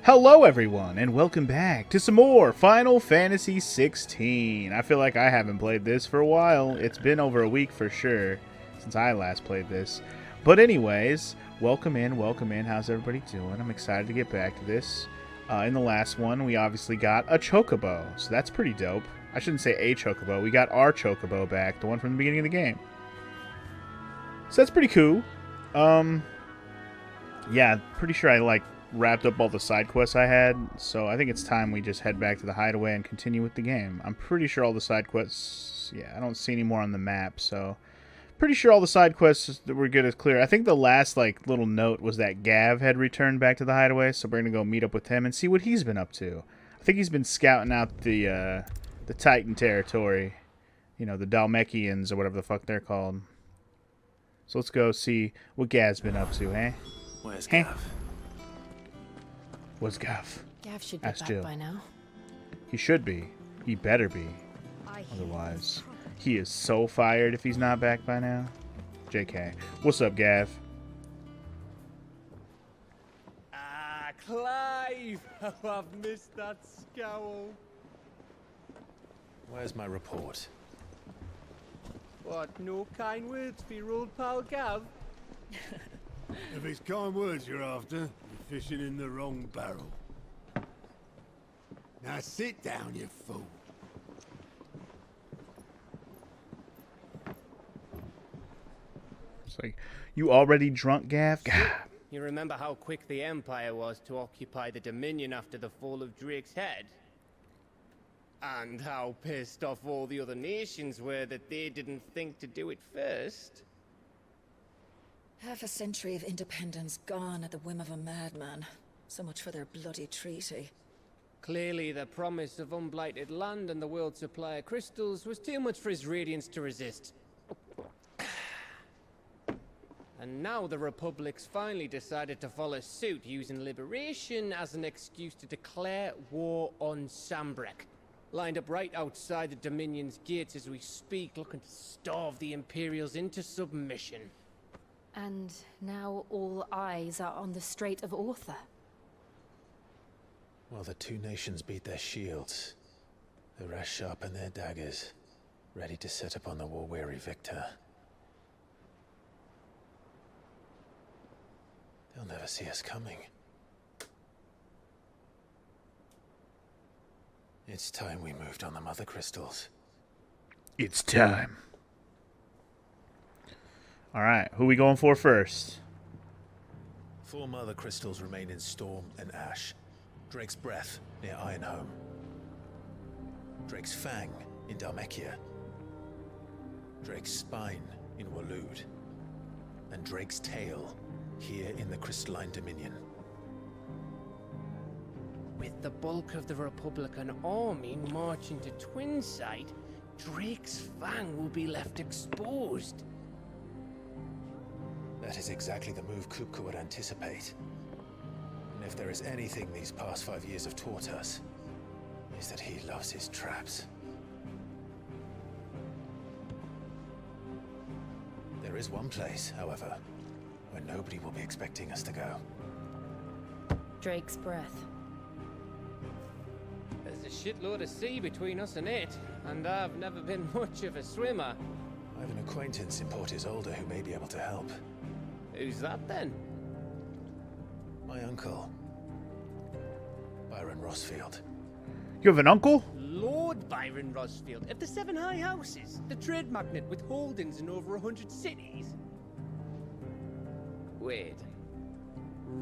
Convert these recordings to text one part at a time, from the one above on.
Hello everyone, and welcome back to some more Final Fantasy XVI. I feel like I haven't played this for a while. It's been over a week for sure since I last played this. But anyways, welcome in. How's everybody doing? I'm excited to get back to this. In the last one, we obviously got a Chocobo, so that's pretty dope. I shouldn't say a Chocobo. We got our Chocobo back, the one from the beginning of the game. So that's pretty cool. Yeah, pretty sure I wrapped up all the side quests I had, so I think it's time we just head back to the hideaway and continue with the game. I'm pretty sure all the side quests, yeah, I don't see any more on the map, so pretty sure all the side quests that were good is clear. I think the last little note was that Gav had returned back to the hideaway, so we're gonna go meet up with him and see what he's been up to. I think he's been scouting out the Titan territory, you know, the Dalmekians or whatever the fuck they're called. So let's go see what Gav's been up to, eh? Where's Gav? What's Gav? Gav should be back by now. He should be. He better be. Otherwise, he is so fired if he's not back by now. JK. What's up, Gav? Ah, Clive! Oh, I've missed that scowl. Where's my report? What, no kind words for your old pal Gav? If it's kind words you're after, you're fishing in the wrong barrel. Now sit down, you fool. It's like, you already drunk, Gav? God. You remember how quick the Empire was to occupy the Dominion after the fall of Drake's head? And how pissed off all the other nations were that they didn't think to do it first? Half a century of independence gone at the whim of a madman. So much for their bloody treaty. Clearly, the promise of unblighted land and the world's supply of crystals was too much for his radiance to resist. And now the Republic's finally decided to follow suit, using liberation as an excuse to declare war on Sambrek. Lined up right outside the Dominion's gates as we speak, looking to starve the Imperials into submission. And now all eyes are on the Strait of Author. Well, the two nations beat their shields. The rest sharpen their daggers, ready to set upon the war-weary victor. They'll never see us coming. It's time we moved on the mother crystals. It's time. Alright, who we going for first? 4 mother crystals remain in Storm and Ash. Drake's Breath near Ironhome. Drake's Fang in Dalmekia. Drake's Spine in Waloed. And Drake's Tail here in the Crystalline Dominion. With the bulk of the Republican army marching to Twinside, Drake's Fang will be left exposed. That is exactly the move Kupka would anticipate. And if there is anything these past 5 years have taught us, is that he loves his traps. There is one place, however, where nobody will be expecting us to go. Drake's Breath. There's a shitload of sea between us and it, and I've never been much of a swimmer. I have an acquaintance in Port Isolde who may be able to help. Who's that then? My uncle, Byron Rossfield. You have an uncle? Lord Byron Rosfield of the 7 High Houses, the trade magnate with holdings in over 100 cities. Wait,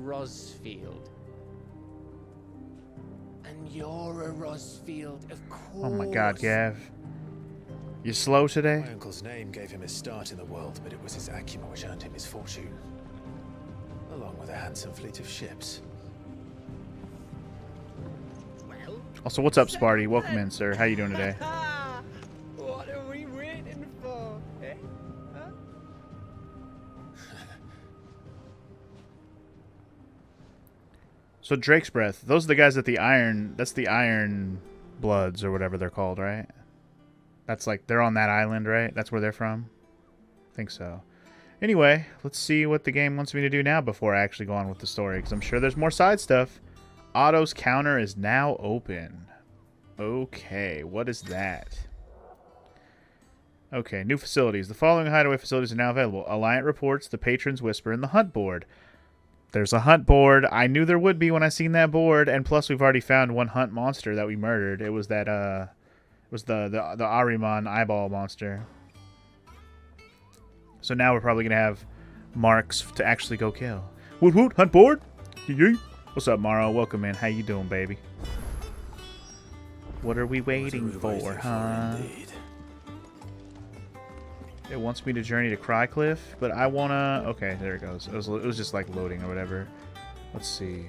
Rosfield. And you're a Rosfield, of course. Oh my god, Gav. You slow today? My uncle's name gave him his start in the world, but it was his acumen which earned him his fortune. Along with a handsome fleet of ships. Well, Also, what's up, Sparty? Welcome in, sir. How you doing today? what are we waiting for, eh? Huh? So Drake's Breath. Those are the guys at the Iron... That's the Iron Bloods or whatever they're called, right? That's they're on that island, right? That's where they're from? I think so. Anyway, let's see what the game wants me to do now before I actually go on with the story, because I'm sure there's more side stuff. Otto's counter is now open. Okay, what is that? Okay, new facilities. The following hideaway facilities are now available. Alliant reports, the Patron's Whisper, and the Hunt board. There's a hunt board. I knew there would be when I seen that board, and plus we've already found one hunt monster that we murdered. It was that it was the Ahriman eyeball monster. So now we're probably gonna have marks to actually go kill. Woot woot, hunt board. Yee. What's up, Morrow? Welcome in. How you doing, baby? What are we waiting for, huh? It wants me to journey to Crycliff, but I wanna... Okay, there it goes. It was just like loading or whatever. Let's see.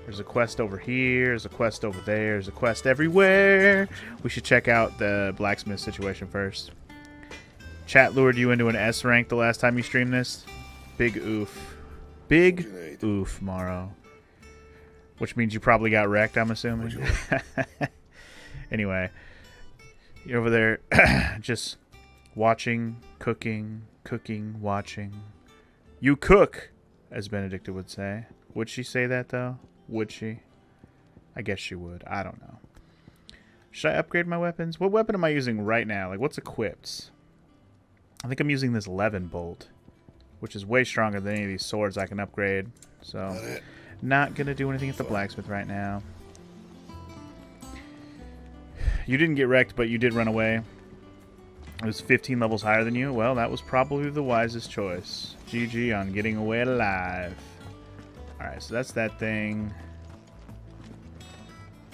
There's a quest over here. There's a quest over there. There's a quest everywhere. We should check out the blacksmith situation first. Chat lured you into an S rank the last time you streamed this? Big oof. Big oof, Morrow. Which means you probably got wrecked, I'm assuming. Anyway. You're over there just watching, cooking, watching. You cook, as Benedicta would say. Would she say that, though? Would she? I guess she would. I don't know. Should I upgrade my weapons? What weapon am I using right now? Like, what's equipped? I think I'm using this Levin bolt, which is way stronger than any of these swords I can upgrade. So, not going to do anything at the blacksmith right now. You didn't get wrecked, but you did run away. It was 15 levels higher than you. Well, that was probably the wisest choice. GG on getting away alive. Alright, so that's that thing.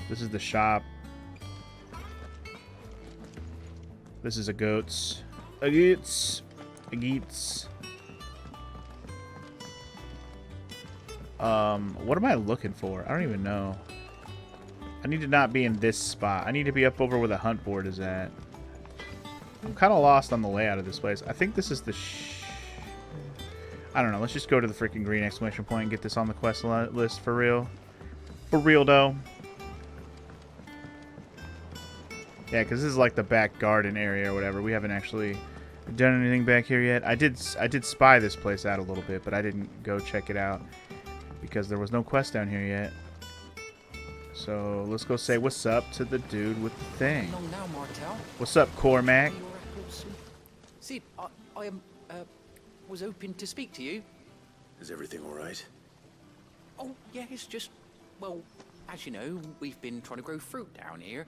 This is the shop. This is a goats. A geets. A geets. What am I looking for? I don't even know. I need to not be in this spot. I need to be up over where the hunt board is at. I'm kind of lost on the layout of this place. I think this is the I don't know. Let's just go to the freaking green exclamation point and get this on the quest list for real. For real, though. Yeah, because this is like the back garden area or whatever. We haven't actually done anything back here yet. I did spy this place out a little bit, but I didn't go check it out because there was no quest down here yet. So let's go say what's up to the dude with the thing. Now, Martel. What's up, Cormac? Sid, I was hoping to speak to you. Is everything all right? Oh, yeah, it's just, well, as you know, we've been trying to grow fruit down here.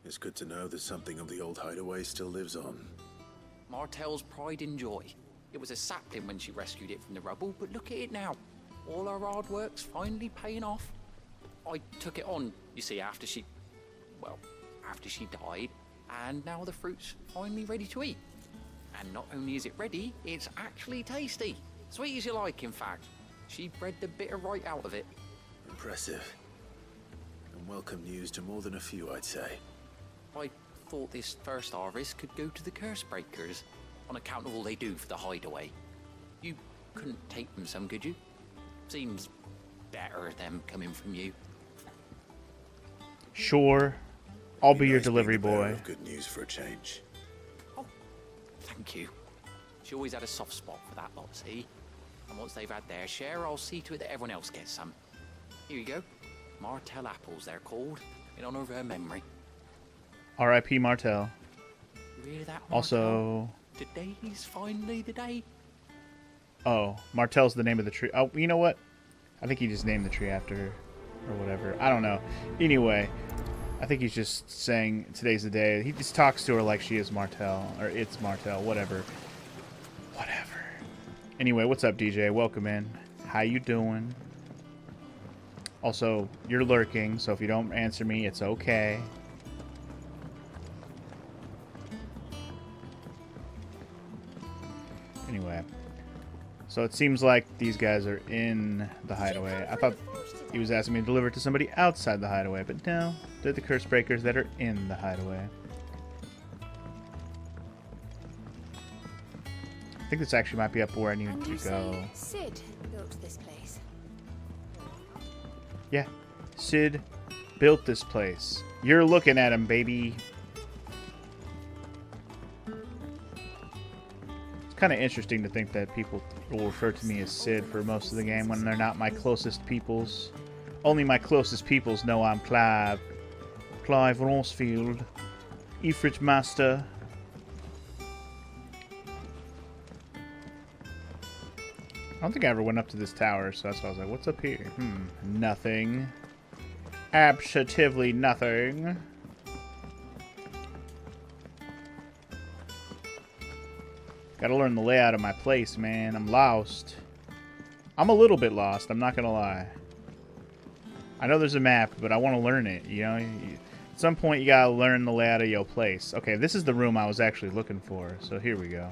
It's good to know that something of the old hideaway still lives on. Martel's pride and joy. It was a sapling when she rescued it from the rubble, but look at it now. All our hard work's finally paying off. I took it on, you see, after she died, and now the fruit's finally ready to eat. And not only is it ready, it's actually tasty. Sweet as you like, in fact. She bred the bitter right out of it. Impressive. And welcome news to more than a few, I'd say. I thought this first harvest could go to the curse breakers, on account of all they do for the hideaway. You couldn't take them some, could you? Seems better them coming from you. Sure. I'll be your Nice delivery being the bearer boy. of good news for a change. Oh, thank you. She always had a soft spot for that lot, see? And once they've had their share, I'll see to it that everyone else gets some. Here you go. Martel apples, they're called, in honor of her memory. R.I.P. Martel. You hear that, Martel? Also... Today's finally the day. Oh, Martel's the name of the tree. Oh, you know what? I think he just named the tree after her. Or whatever. I don't know. Anyway, I think he's just saying today's the day. He just talks to her like she is Martel. Or it's Martel. Whatever. Whatever. Anyway, what's up, DJ? Welcome in. How you doing? Also, you're lurking, so if you don't answer me, it's okay. Anyway. So it seems like these guys are in the hideaway. I thought he was asking me to deliver it to somebody outside the hideaway, but no, they're the curse breakers that are in the hideaway. I think this actually might be up where I need to go. Sid built this place. Yeah, Sid built this place. You're looking at him, baby. It's kind of interesting to think that people will refer to me as Sid for most of the game when they're not my closest peoples. Only my closest peoples know I'm Clive. Clive Rosfield. Ifrit Master. I don't think I ever went up to this tower, so that's why I was like, what's up here? Nothing. Absolutely nothing. Gotta learn the layout of my place, man. I'm lost. I'm a little bit lost, I'm not gonna lie. I know there's a map, but I want to learn it, you know? At some point, you gotta learn the layout of your place. Okay, this is the room I was actually looking for, so here we go.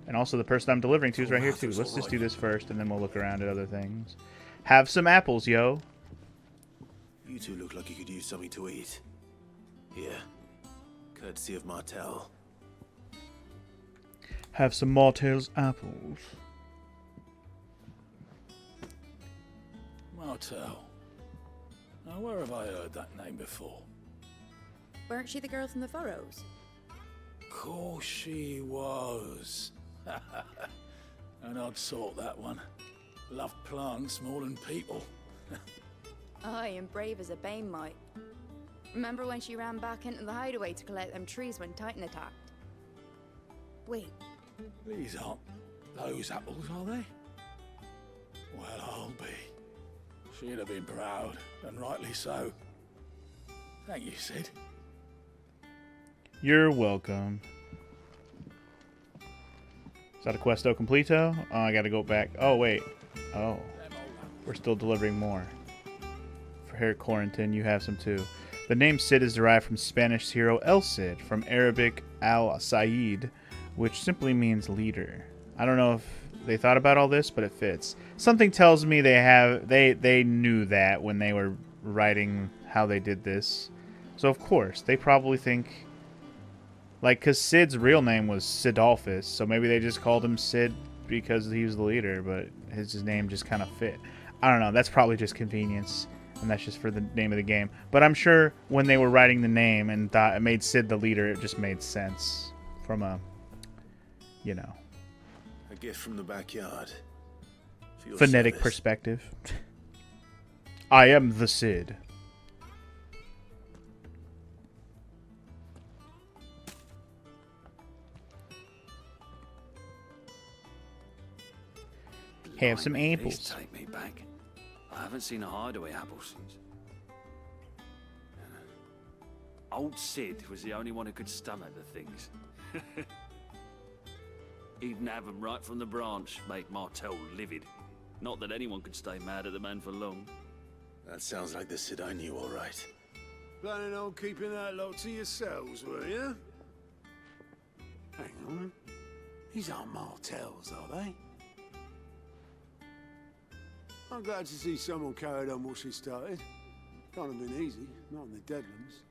And also the person I'm delivering to is right here, too. Let's just do this first, and then we'll look around at other things. Have some apples, yo. You two look like you could use something to eat. Here. Courtesy of Martel. Have some Martell's apples. Martel. Now, where have I heard that name before? Weren't she the girl from the Furrows? Course she was. An odd sort, that one. Loved plants more than people. Aye, and brave as a bane might. Remember when she ran back into the hideaway to collect them trees when Titan attacked? Wait. These aren't those apples, are they? Well, I'll be. She'd have been proud, and rightly so. Thank you, Sid. You're welcome. Is that a questo completo? Oh, I gotta go back. Oh, wait. Oh. We're still delivering more. For Herr Corentin, you have some too. The name Cid is derived from Spanish hero El Cid, from Arabic Al-Said, which simply means leader. I don't know if they thought about all this, but it fits. Something tells me they knew that when they were writing how they did this. So of course, they probably think, like, because Sid's real name was Sidolphus, so maybe they just called him Cid because he was the leader, but his name just kind of fit. I don't know, that's probably just convenience, and that's just for the name of the game. But I'm sure when they were writing the name and thought it made Cid the leader, it just made sense from a, you know, A gift from the backyard. For your phonetic service. perspective. I am the Cid. Have some Blimey, apples. these take me back. I haven't seen a hideaway apple since. Old Sid was the only one who could stomach the things. He'd nab them right from the branch, make Martel livid. Not that anyone could stay mad at the man for long. That sounds like the Sid I knew, all right. Planning on keeping that lot to yourselves, were you? Hang on. These aren't Martels, are they? I'm glad to see someone carried on what she started. Can't have been easy, not in the Deadlands.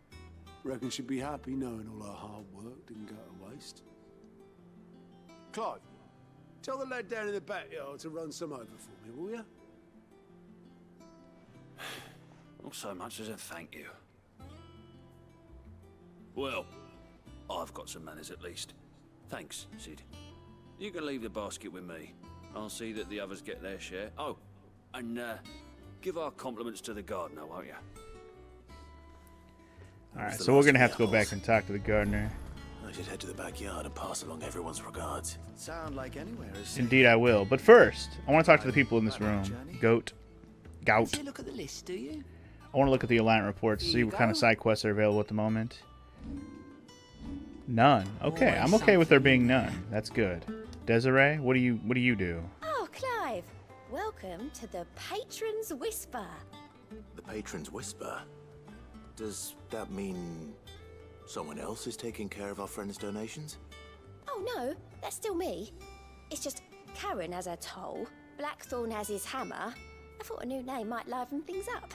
Reckon she'd be happy knowing all her hard work didn't go to waste. Clive, tell the lad down in the backyard to run some over for me, will you? Not so much as a thank you. Well, I've got some manners at least. Thanks, Sid. You can leave the basket with me. I'll see that the others get their share. Oh, and give our compliments to the gardener, won't you? Alright, so we're going to have to go back and talk to the gardener. I should head to the backyard and pass along everyone's regards. Sound like anywhere is. Indeed I will. But first, I want to talk to the people in this room. Goat. See a look at the list, do you? I want to look at the alignment reports, see what kind of side quests are available at the moment. None. Okay, I'm okay with there being none. That's good. Desiree, what do you do? Oh, Clive. Welcome to the Patron's Whisper. The Patron's Whisper? Does that mean someone else is taking care of our friend's donations? Oh, no. That's still me. It's just Karen has her toll, Blackthorn has his hammer. I thought a new name might liven things up.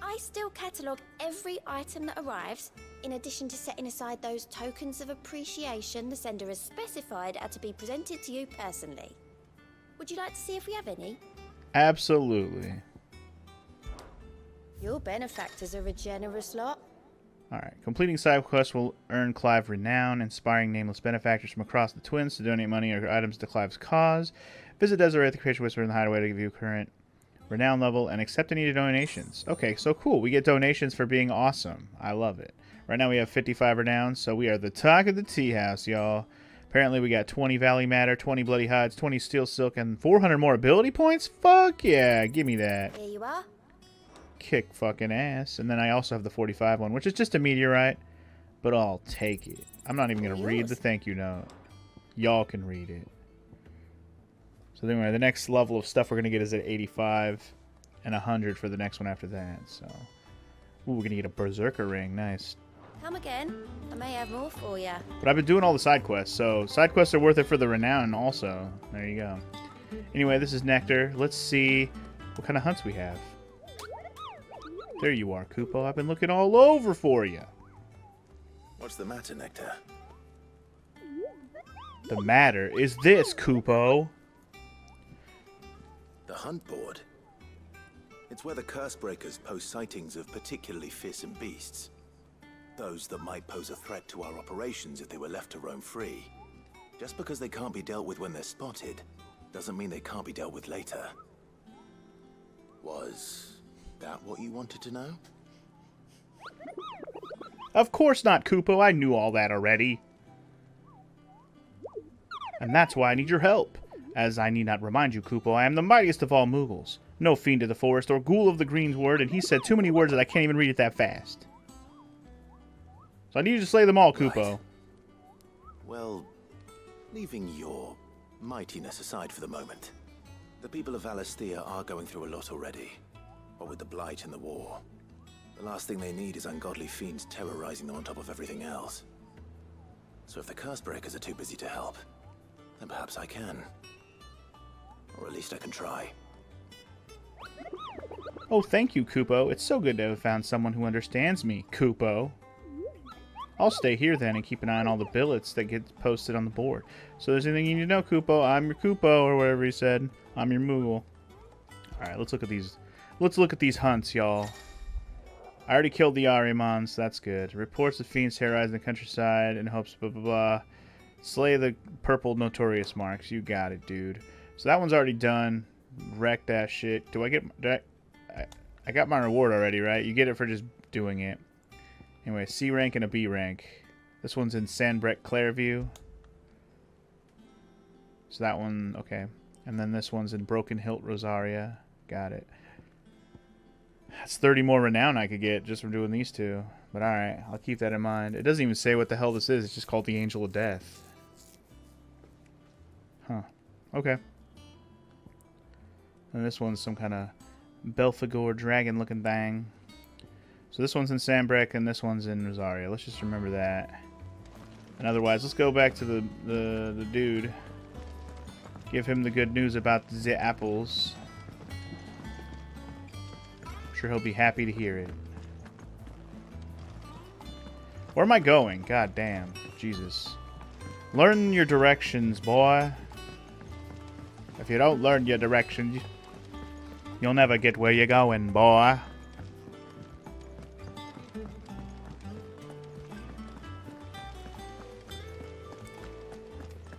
I still catalogue every item that arrives, in addition to setting aside those tokens of appreciation the sender has specified are to be presented to you personally. Would you like to see if we have any? Absolutely. Your benefactors are a generous lot. Alright, completing side quests will earn Clive renown, inspiring nameless benefactors from across the Twins to donate money or items to Clive's cause. Visit Desiree at the Creation Whisper in the Hideaway to give you current Renown level, and accept any donations. Okay, so cool. We get donations for being awesome. I love it. Right now we have 55 renown, so we are the talk of the tea house, y'all. Apparently we got 20 Valley Matter, 20 Bloody Hides, 20 Steel Silk, and 400 more ability points? Fuck yeah, give me that. Here you are. Kick fucking ass. And then I also have the 45 one, which is just a meteorite, but I'll take it. I'm not even going to read the thank you note. Y'all can read it. So anyway, the next level of stuff we're going to get is at 85 and 100 for the next one after that. So, ooh, we're going to get a Berserker ring. Nice. Come again. I may have more for you. But I've been doing all the side quests, so side quests are worth it for the renown also. There you go. Anyway, this is Nectar. Let's see what kind of hunts we have. There you are, Kupo. I've been looking all over for you. What's the matter, Nectar? The matter is this, Kupo. The hunt board. It's where the Cursebreakers post sightings of particularly fearsome beasts. Those that might pose a threat to our operations if they were left to roam free. Just because they can't be dealt with when they're spotted, doesn't mean they can't be dealt with later. Was that what you wanted to know? Of course not, Kupo. I knew all that already. And that's why I need your help. As I need not remind you, Kupo, I am the mightiest of all Moogles. No fiend of the forest or ghoul of the greensward, and he said too many words that I can't even read it that fast. So I need you to slay them all, Kupo. Right. Well, leaving your mightiness aside for the moment, the people of Valisthea are going through a lot already. What with the Blight and the war. The last thing they need is ungodly fiends terrorizing them on top of everything else. So if the Cursebreakers are too busy to help, then perhaps I can. Or at least I can try. Oh, thank you, Kupo. It's so good to have found someone who understands me, Kupo. I'll stay here then and keep an eye on all the billets that get posted on the board. So if there's anything you need to know, Kupo, I'm your Kupo, or whatever he said. I'm your Moogle. Alright, let's look at these. Let's look at these hunts, y'all. I already killed the Ahriman, so that's good. Reports of fiends terrorizing the countryside in hopes blah blah blah. Slay the purple notorious marks. You got it, dude. So that one's already done. Wreck that shit. Do I get... I got my reward already, right? You get it for just doing it. Anyway, C rank and a B rank. This one's in Sanbreque Clairview. So that one, okay. And then this one's in Broken Hilt Rosaria. Got it. That's 30 more renown I could get just from doing these two. But alright, I'll keep that in mind. It doesn't even say what the hell this is. It's just called the Angel of Death. Huh. Okay. And this one's some kind of Belphegor dragon looking thing. So this one's in Sanbreque and this one's in Rosaria. Let's just remember that. And otherwise, let's go back to the dude. Give him the good news about the apples. I'm sure he'll be happy to hear it. Where am I going? God damn. Jesus. Learn your directions, boy. If you don't learn your directions, you'll never get where you're going, boy.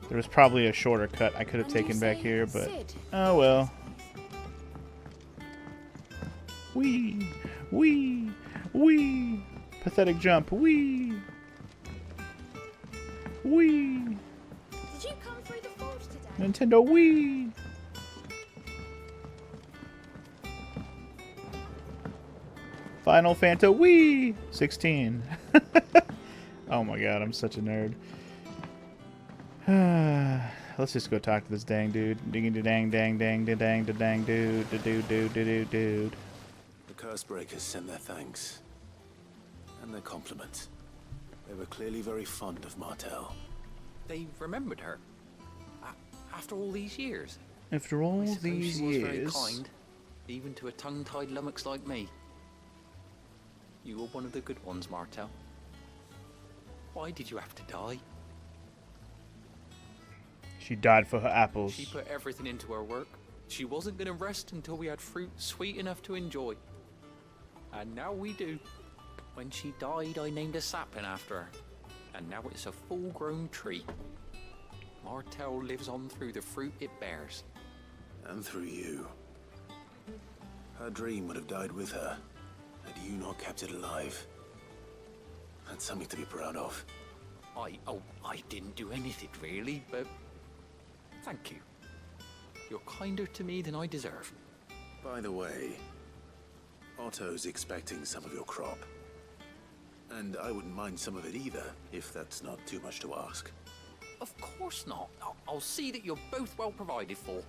There was probably a shorter cut I could have taken back here, but oh well. Wee, wee, wee. Pathetic jump. Wee, wee. Did you come through the forge today? Nintendo Wii. Final Fanta Wii 16. Oh my god, I'm such a nerd. Let's just go talk to this dang dude. Ding dang dang dang dang dang dang dude dude. The Cursebreakers sent their thanks. And their compliments. They were clearly very fond of Martel. They remembered her. After all these years. After all I suppose these she was very years. kind, even to a tongue-tied lummox like me. You were one of the good ones, Martel. Why did you have to die? She died for her apples. She put everything into her work. She wasn't going to rest until we had fruit sweet enough to enjoy. And now we do. When she died, I named a sapling after her. And now it's a full-grown tree. Martel lives on through the fruit it bears. And through you. Her dream would have died with her, had you not kept it alive. That's something to be proud of. I didn't do anything really, but thank you. You're kinder to me than I deserve. By the way, Otto's expecting some of your crop. And I wouldn't mind some of it either, if that's not too much to ask. Of course not. I'll see that you're both well provided for.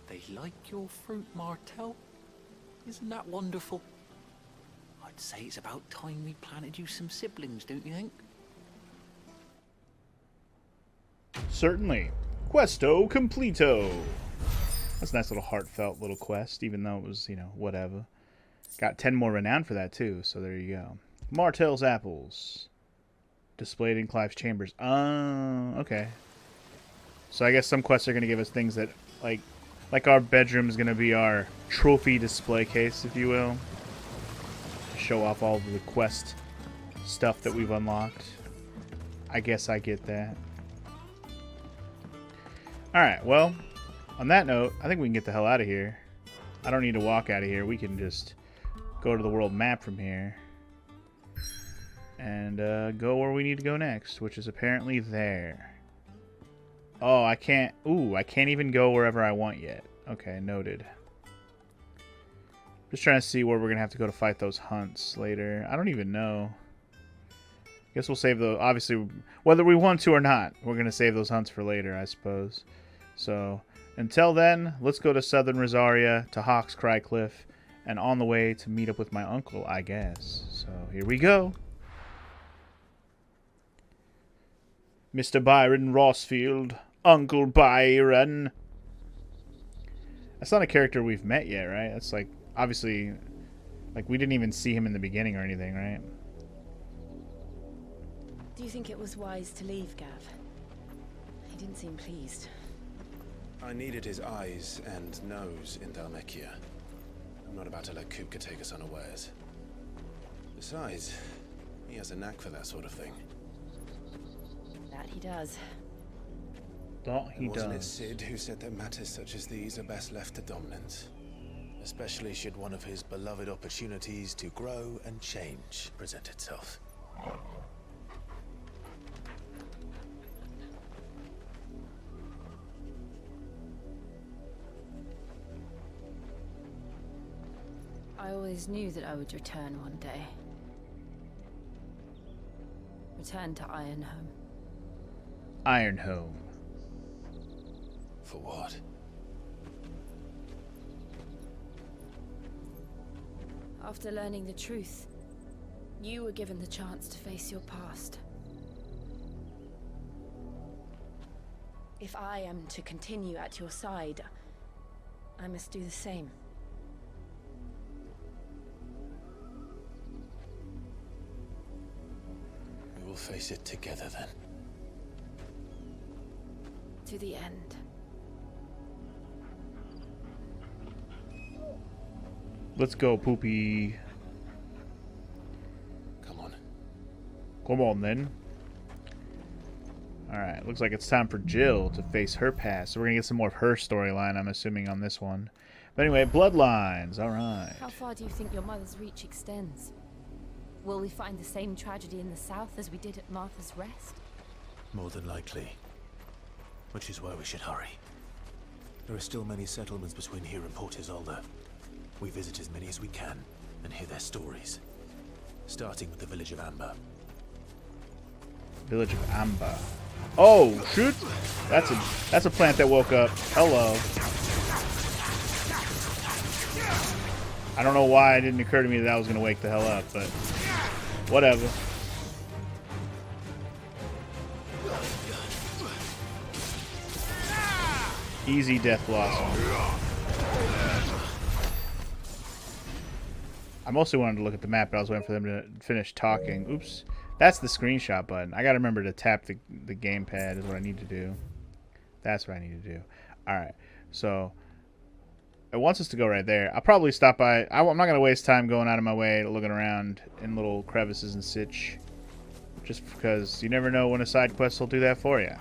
They like your fruit, Martel. Isn't that wonderful? I'd say it's about time we planted you some siblings, don't you think? Certainly. Questo completo. That's a nice little heartfelt little quest, even though it was, you know, whatever. Got 10 more renown for that, too, so there you go. Martell's apples. Displayed in Clive's chambers. Okay. So I guess some quests are going to give us things that, like our bedroom is going to be our trophy display case, if you will. To show off all of the quest stuff that we've unlocked. I guess I get that. Alright, well, on that note, I think we can get the hell out of here. I don't need to walk out of here. We can just go to the world map from here. And go where we need to go next, which is apparently there. Oh, I can't... Ooh, I can't even go wherever I want yet. Okay, noted. Just trying to see where we're going to have to go to fight those hunts later. I don't even know. Guess we'll save those... Obviously, whether we want to or not, we're going to save those hunts for later, I suppose. So, until then, let's go to Southern Rosaria, to Hawk's Cry Cliff, and on the way to meet up with my uncle, I guess. So, here we go. Mr. Byron Rossfield. Uncle Byron. That's not a character we've met yet, right? That's like, obviously, like we didn't even see him in the beginning or anything, right? Do you think it was wise to leave, Gav? He didn't seem pleased. I needed his eyes and nose in Dhalmekia. I'm not about to let Kupka take us unawares. Besides, he has a knack for that sort of thing. That he does. That he does. Wasn't it Sid who said that matters such as these are best left to dominance? Especially should one of his beloved opportunities to grow and change present itself. I always knew that I would return one day. Return to Ironhome. Ironhome. For what? After learning the truth, you were given the chance to face your past. If I am to continue at your side, I must do the same. We will face it together then. To the end. Let's go, Poopy. Come on. Come on, then. Alright, looks like it's time for Jill to face her past. So we're going to get some more of her storyline, I'm assuming, on this one. But anyway, Bloodlines. Alright. How far do you think your mother's reach extends? Will we find the same tragedy in the south as we did at Martha's Rest? More than likely. Which is why we should hurry. There are still many settlements between here and Port Isolde. We visit as many as we can and hear their stories. Starting with the village of Amber. Village of Amber. Oh, shoot! That's a plant that woke up. Hello. I don't know why it didn't occur to me that was going to wake the hell up, but whatever. Easy Death Blossom. I mostly wanted to look at the map, but I was waiting for them to finish talking. Oops. That's the screenshot button. I gotta remember to tap the gamepad is what I need to do. That's what I need to do. Alright. So, it wants us to go right there. I'll probably stop by. I'm not going to waste time going out of my way looking around in little crevices and such. Just because you never know when a side quest will do that for you.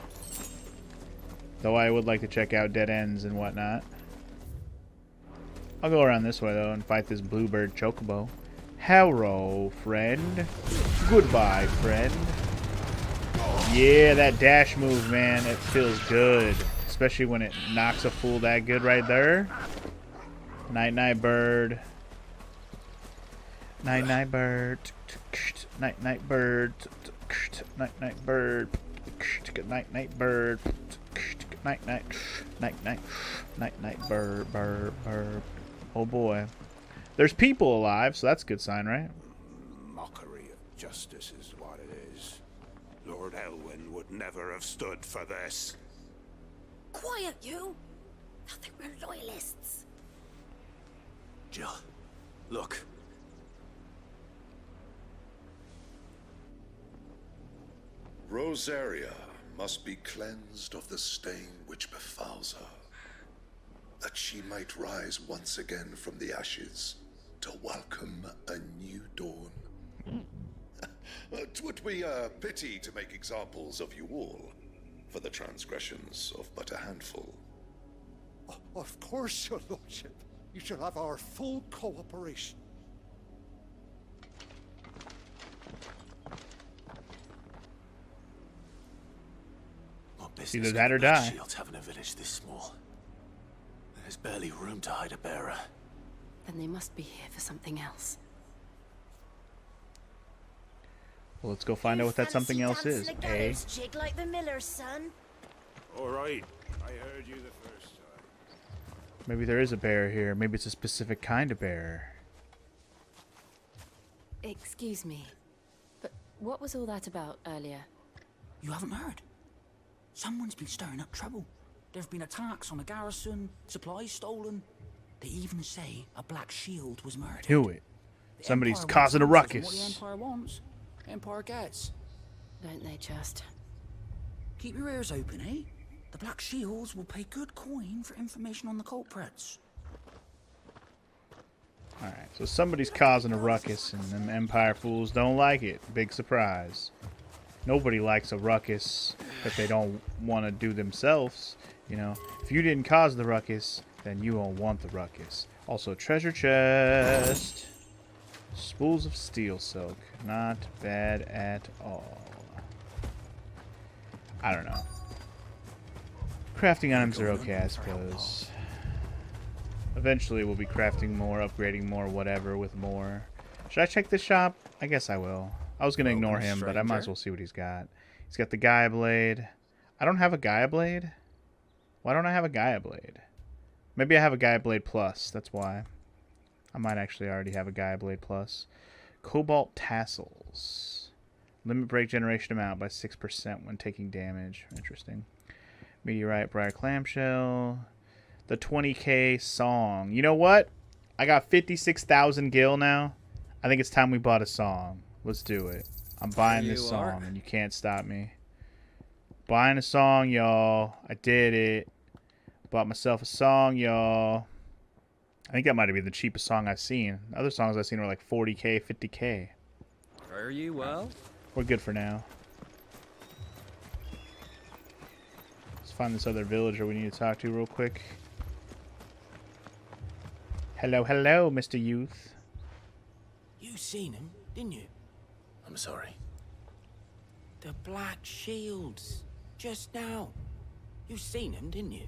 Though I would like to check out dead ends and whatnot. I'll go around this way, though, and fight this bluebird chocobo. Hello, friend. Goodbye, friend. Yeah, that dash move, man, it feels good. Especially when it knocks a fool that good right there. Night, night, bird. Night, night, bird. Night, night, bird. Night, night, bird. Night, night, bird. Night, night, night, night, night, night, bird, bird, bird. Oh boy. There's people alive, so that's a good sign, right? Mockery of justice is what it is. Lord Elwyn would never have stood for this. Quiet, you! I think we're loyalists. Jill, look. Rosaria must be cleansed of the stain which befouls her, that she might rise once again from the ashes to welcome a new dawn. 'Twould be a pity to make examples of you all, for the transgressions of but a handful. Of course, your lordship. You shall have our full cooperation. Either that or die. Shields having a village this small. There's barely room to hide a bearer. Then they must be here for something else. Well, let's go find out what that something else is, eh? Jig like the miller's son. All right, I heard you the first time. Maybe there is a bear here. Maybe it's a specific kind of bear. Excuse me, but what was all that about earlier? You haven't heard? Someone's been stirring up trouble. There have been attacks on the garrison, supplies stolen. They even say a black shield was murdered. Do it. The Somebody's Empire causing a wants ruckus. What the Empire wants, Empire gets. Don't they just? Keep your ears open, eh? The Black Shields will pay good coin for information on the culprits. Alright, so somebody's causing a ruckus, and them Empire fools don't like it. Big surprise. Nobody likes a ruckus that they don't want to do themselves. You know, if you didn't cause the ruckus, then you won't want the ruckus. Also, treasure chest. Spools of steel silk. Not bad at all. I don't know. Crafting items are okay, I suppose. Eventually we'll be crafting more, upgrading more, whatever, with more. Should I check this shop? I guess I will. I was going to ignore him, but I might as well see what he's got. He's got the Gaia Blade. I don't have a Gaia Blade? Why don't I have a Gaia Blade? Maybe I have a Gaia Blade Plus. That's why. I might actually already have a Gaia Blade Plus. Cobalt Tassels. Limit break generation amount by 6% when taking damage. Interesting. Meteorite Briar Clamshell. The 20k song. You know what? I got 56,000 gil now. I think it's time we bought a song. Let's do it. I'm buying this song, and you can't stop me. Buying a song, y'all. I did it. Bought myself a song, y'all. I think that might have been the cheapest song I've seen. Other songs I've seen were like 40k, 50k. Fare you well? We're good for now. Let's find this other villager we need to talk to real quick. Hello, hello, Mr. Youth. You seen him, didn't you? I'm sorry. The Black Shields. Just now. You seen him, didn't you?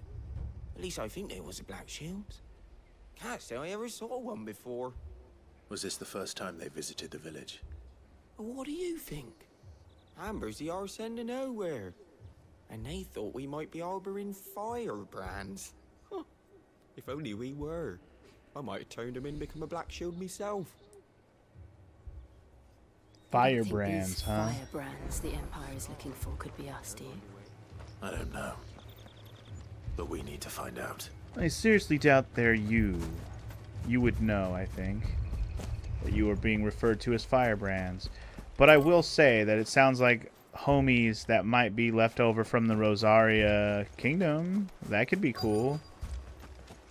At least I think there was a Black Shield. Can't say I ever saw one before. Was this the first time they visited the village? What do you think? Amber's the arse end of nowhere. And they thought we might be harboring firebrands. Huh. If only we were. I might have turned him in and become a Black Shield myself. Firebrands, huh? Firebrands the Empire is looking for could be us, do you? I don't know. But we need to find out. I seriously doubt they're you. You would know, I think, that you are being referred to as firebrands. But I will say that it sounds like homies that might be left over from the Rosaria Kingdom. That could be cool.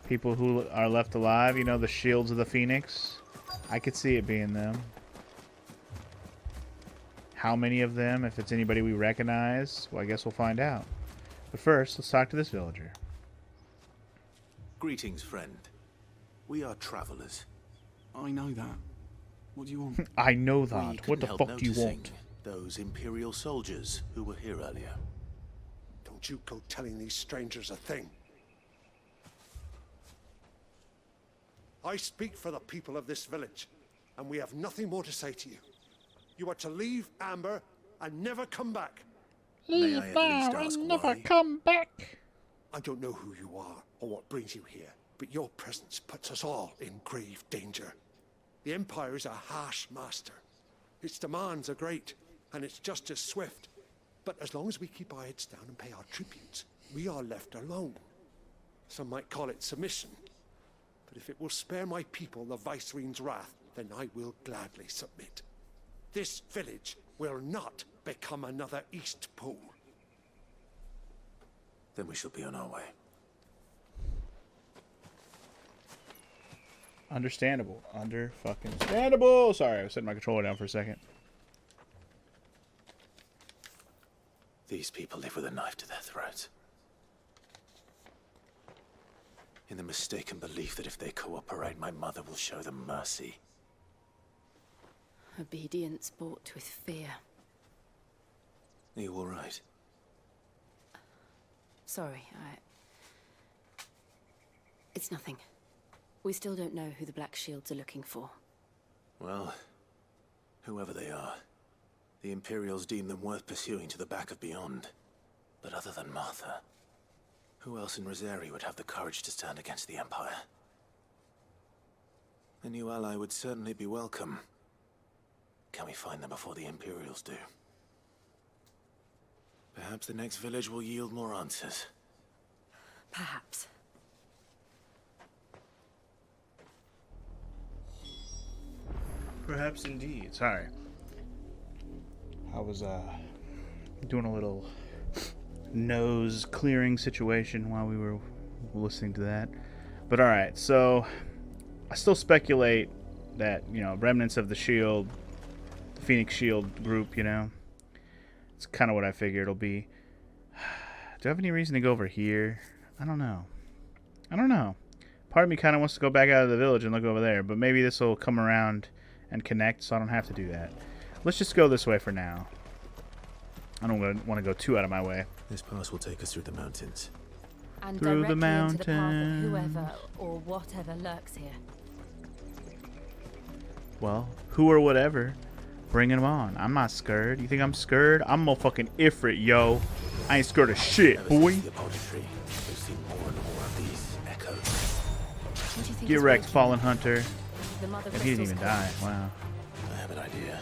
People who are left alive, you know, the Shields of the Phoenix. I could see it being them. How many of them, if it's anybody we recognize, well, I guess we'll find out. But first, let's talk to this villager. Greetings, friend. We are travelers. I know that. What do you want? I know We that. What couldn't the help fuck do you noticing want? those Imperial soldiers who were here earlier. Don't you go telling these strangers a thing. I speak for the people of this village, and we have nothing more to say to you. You are to leave Amber and never come back. May I at least ask why? come back. I don't know who you are or what brings you here, but your presence puts us all in grave danger. The Empire is a harsh master. Its demands are great, and its justice swift. But as long as we keep our heads down and pay our tributes, we are left alone. Some might call it submission. But if it will spare my people the Viceroy's wrath, then I will gladly submit. This village will not become another East Pole. Then we shall be on our way. Understandable. Understandable. Sorry, I was setting my controller down for a second. These people live with a knife to their throats. In the mistaken belief that if they cooperate, my mother will show them mercy. Obedience bought with fear. Are you all right? Sorry, It's nothing. We still don't know who the Black Shields are looking for. Well, whoever they are, the Imperials deem them worth pursuing to the back of beyond. But other than Martha, who else in Rosari would have the courage to stand against the Empire? A new ally would certainly be welcome. Can we find them before the Imperials do? Perhaps the next village will yield more answers. Perhaps. Perhaps indeed. Sorry. I was doing a little nose clearing situation while we were listening to that. But alright, so I still speculate that, you know, remnants of the Shield, the Phoenix Shield group, you know. It's kind of what I figured it'll be. Do I have any reason to go over here? I don't know. Part of me kind of wants to go back out of the village and look over there, but maybe this will come around and connect, so I don't have to do that. Let's just go this way for now. I don't want to go too out of my way. This pass will take us through the mountains. And through directly the mountains. into the path of whoever or whatever lurks here. Well, who or whatever, bring them on. I'm not scared. You think I'm scared? I'm a fucking Ifrit, yo. I ain't scared of shit, boy. Get wrecked, Fallen Hunter. And he didn't even die. Wow. I have an idea.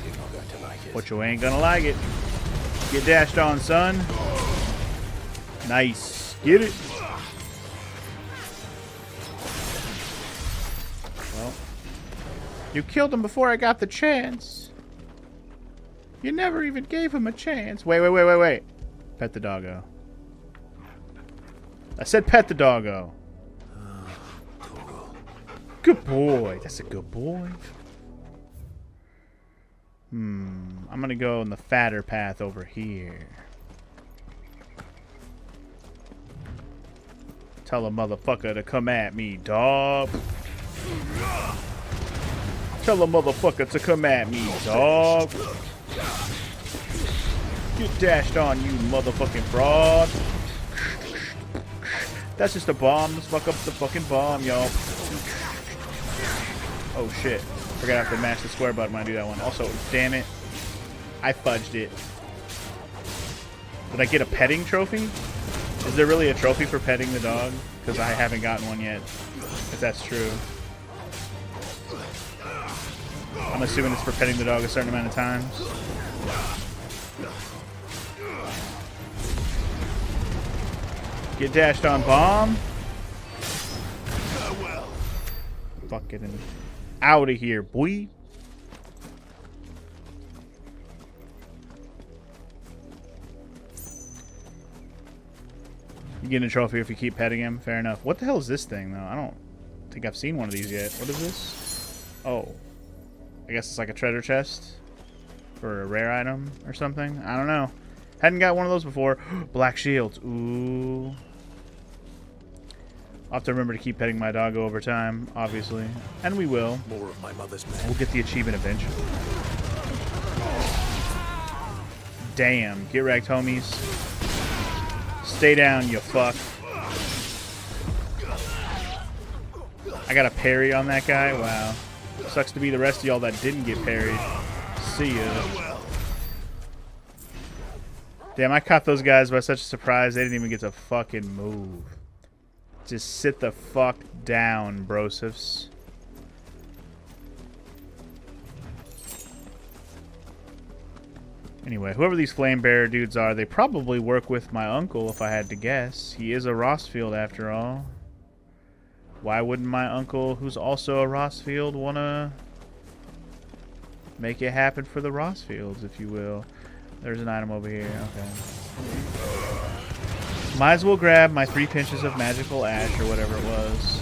You're not going to like it. But you ain't gonna like it. Get dashed on, son. Nice. Get it. Well, you killed him before I got the chance. You never even gave him a chance. Wait. Pet the doggo. I said pet the doggo. Good boy. That's a good boy. I'm gonna go on the fatter path over here. Tell a motherfucker to come at me, dog. Tell a motherfucker to come at me, dog. Get dashed on, you motherfucking fraud. That's just a bomb. Let's fuck up the fucking bomb, y'all. Oh shit. Forgot I have to mash the square button when I do that one. Also, damn it. I fudged it. Did I get a petting trophy? Is there really a trophy for petting the dog? Because I haven't gotten one yet. If that's true. I'm assuming it's for petting the dog a certain amount of times. Get dashed on, bomb. Fucking out of here, boy. You get a trophy if you keep petting him. Fair enough. What the hell is this thing, though? I don't think I've seen one of these yet. What is this? Oh. I guess it's like a treasure chest for a rare item or something. I don't know. Hadn't got one of those before. Black shields. Ooh. I'll have to remember to keep petting my doggo over time, obviously. And we will. More of my mother's men. We'll get the achievement eventually. Damn. Get wrecked, homies. Stay down, you fuck. I got a parry on that guy? Wow. Sucks to be the rest of y'all that didn't get parried. See ya. Damn, I caught those guys by such a surprise, they didn't even get to fucking move. Just sit the fuck down, brosifs. Anyway, whoever these flame bearer dudes are, they probably work with my uncle, if I had to guess. He is a Rossfield, after all. Why wouldn't my uncle, who's also a Rossfield, want to make it happen for the Rossfields, if you will? There's an item over here. Okay. Might as well grab my 3 pinches of magical ash or whatever it was.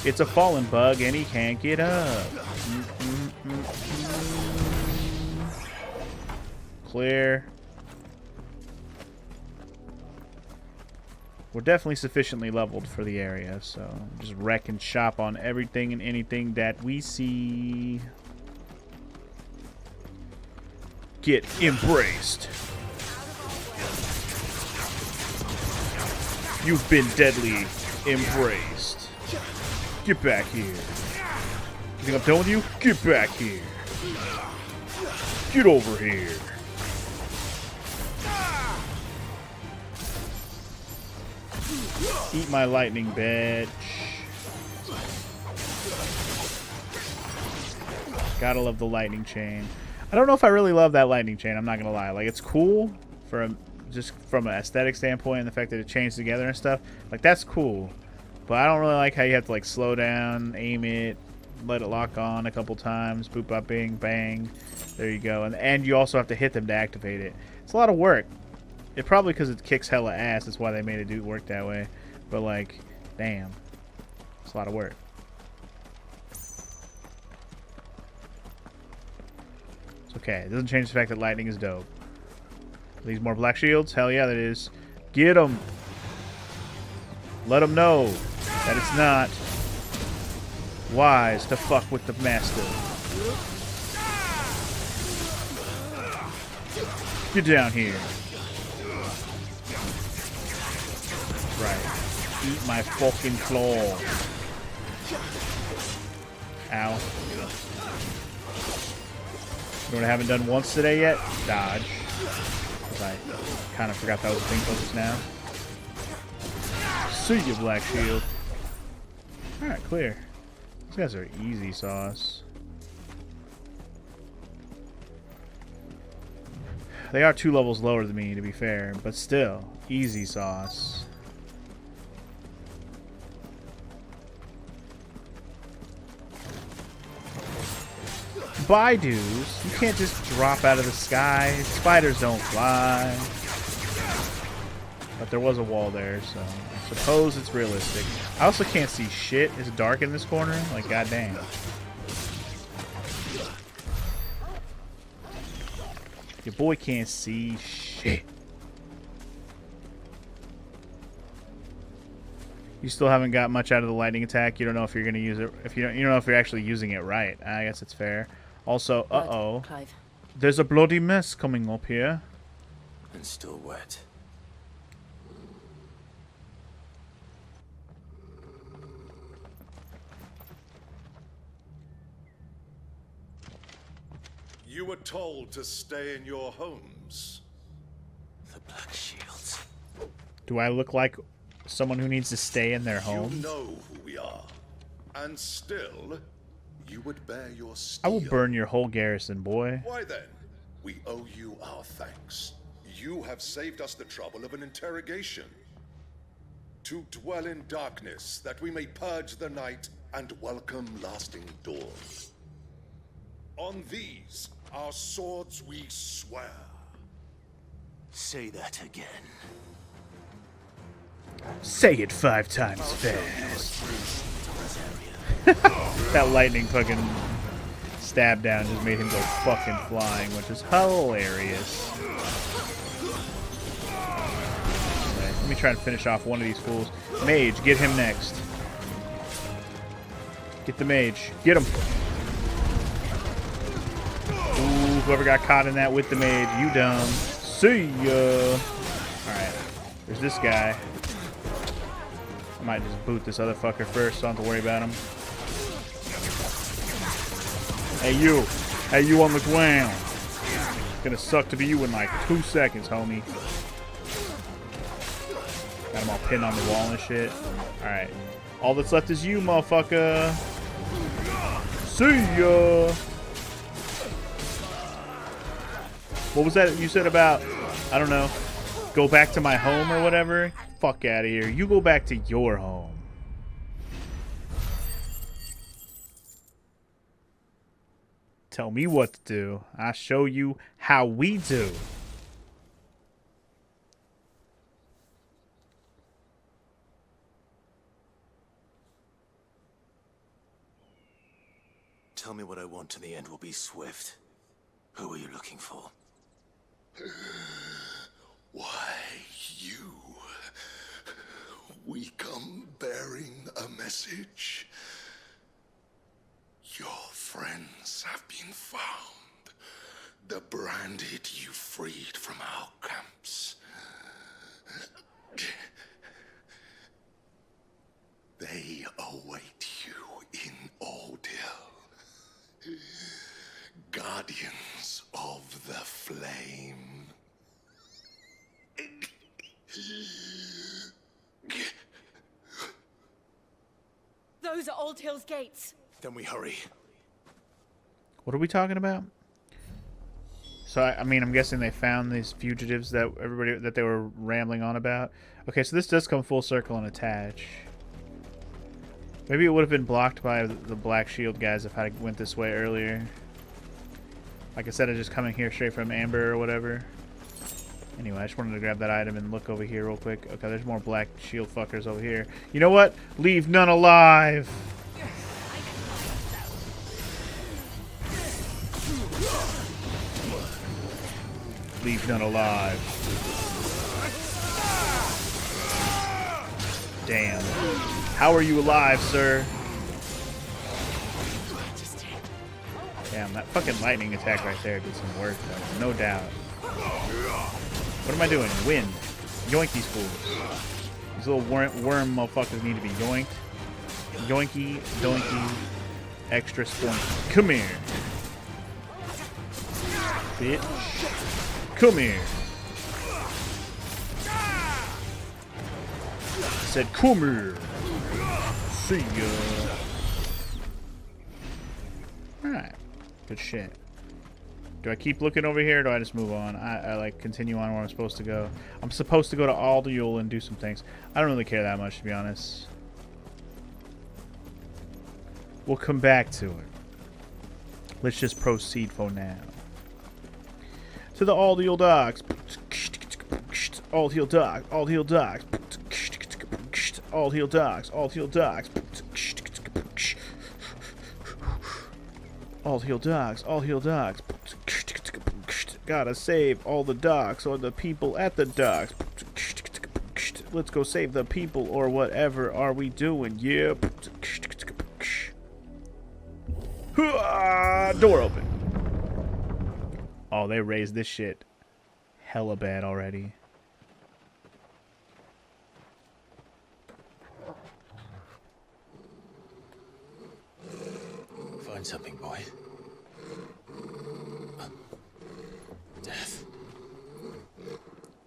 It's a fallen bug and he can't get up. Clear. We're definitely sufficiently leveled for the area, so just wreck and shop on everything and anything that we see. Get embraced. You've been deadly embraced. Get back here. You think I'm done with you? Get back here. Get over here. Eat my lightning, bitch. Gotta love the lightning chain. I don't know if I really love that lightning chain, I'm not gonna lie. Like, it's cool just from an aesthetic standpoint and the fact that it chains together and stuff. Like, that's cool. But I don't really like how you have to, like, slow down, aim it, let it lock on a couple times, boop, bop, bing, bang. There you go. And you also have to hit them to activate it. It's a lot of work. It probably because it kicks hella ass. That's why they made it work that way. But, like, damn. It's a lot of work. It's okay. It doesn't change the fact that lightning is dope. Are these more black shields? Hell yeah, that is. Get them. Let them know that it's not wise to fuck with the master. Get down here. Right. Eat my fucking claw. Ow. You know what I haven't done once today yet? Dodge. Because I kind of forgot that was a thing till just now. See you, Black Shield. Alright, clear. These guys are easy sauce. They are 2 levels lower than me, to be fair, but still, easy sauce. Baidu's, you can't just drop out of the sky. Spiders don't fly. But there was a wall there, so I suppose it's realistic. I also can't see shit. It's dark in this corner. Like, goddamn. Your boy can't see shit. You still haven't got much out of the lightning attack. You don't know if you're gonna use it. If you don't know if you're actually using it right. I guess it's fair. Also, Clive. There's a bloody mess coming up here. And still wet. You were told to stay in your homes. The Black Shields. Do I look like someone who needs to stay in their home? You know who we are. And still, you would bear your steel. I will burn your whole garrison, boy. Why then? We owe you our thanks. You have saved us the trouble of an interrogation. To dwell in darkness, that we may purge the night and welcome lasting dawn. On these, our swords we swear. Say that again. Say it 5 times fast. That lightning fucking stab down just made him go fucking flying, which is hilarious. Let me try and finish off one of these fools. Mage, get him next. Get the mage. Get him. Ooh, whoever got caught in that with the mage, you dumb. See ya. Alright. There's this guy. I might just boot this other fucker first, so I don't have to worry about him. Hey, you. Hey, you on the ground. It's gonna suck to be you in like 2 seconds, homie. Got him all pinned on the wall and shit. Alright. All that's left is you, motherfucker. See ya. What was that you said about, I don't know, go back to my home or whatever? Fuck out of here. You go back to your home. Tell me what to do. I'll show you how we do. Tell me what I want and the end will be swift. Who are you looking for? Why, you. We come bearing a message. Your friends have been found. The branded you freed from our camps. They await you in Ordeal. Guardians of the Flame. Those are Old Hill's gates. Then we hurry. What are we talking about? So, I mean, I'm guessing they found these fugitives that they were rambling on about. Okay, so this does come full circle and attach. Maybe it would have been blocked by the Black Shield guys if I went this way earlier. Like I said, I'm just coming here straight from Amber or whatever. Anyway, I just wanted to grab that item and look over here real quick. Okay, there's more Black Shield fuckers over here. You know what? Leave none alive! Leave none alive. Damn. How are you alive, sir? Damn, that fucking lightning attack right there did some work, though. No doubt. What am I doing? Wind. Yoink these fools. These little worm motherfuckers need to be yoinked. Yoinky, doinky, extra spoinky. Come here. Bitch. Come here. I said, come here. See ya. Alright. Good shit. Do I keep looking over here or do I just move on? I like continue on where I'm supposed to go. I'm supposed to go to Aldiul and do some things. I don't really care that much, to be honest. We'll come back to it. Let's just proceed for now. To the Aldiul docks. Aldiul docks. Aldiul docks. Aldiul docks. Aldiul docks. Aldiul docks. Aldiul docks. Gotta save all the docks or the people at the docks. Let's go save the people or whatever are we doing? Yeah. Door open. Oh, they raised this shit hella bad already. Find something, boy. Death.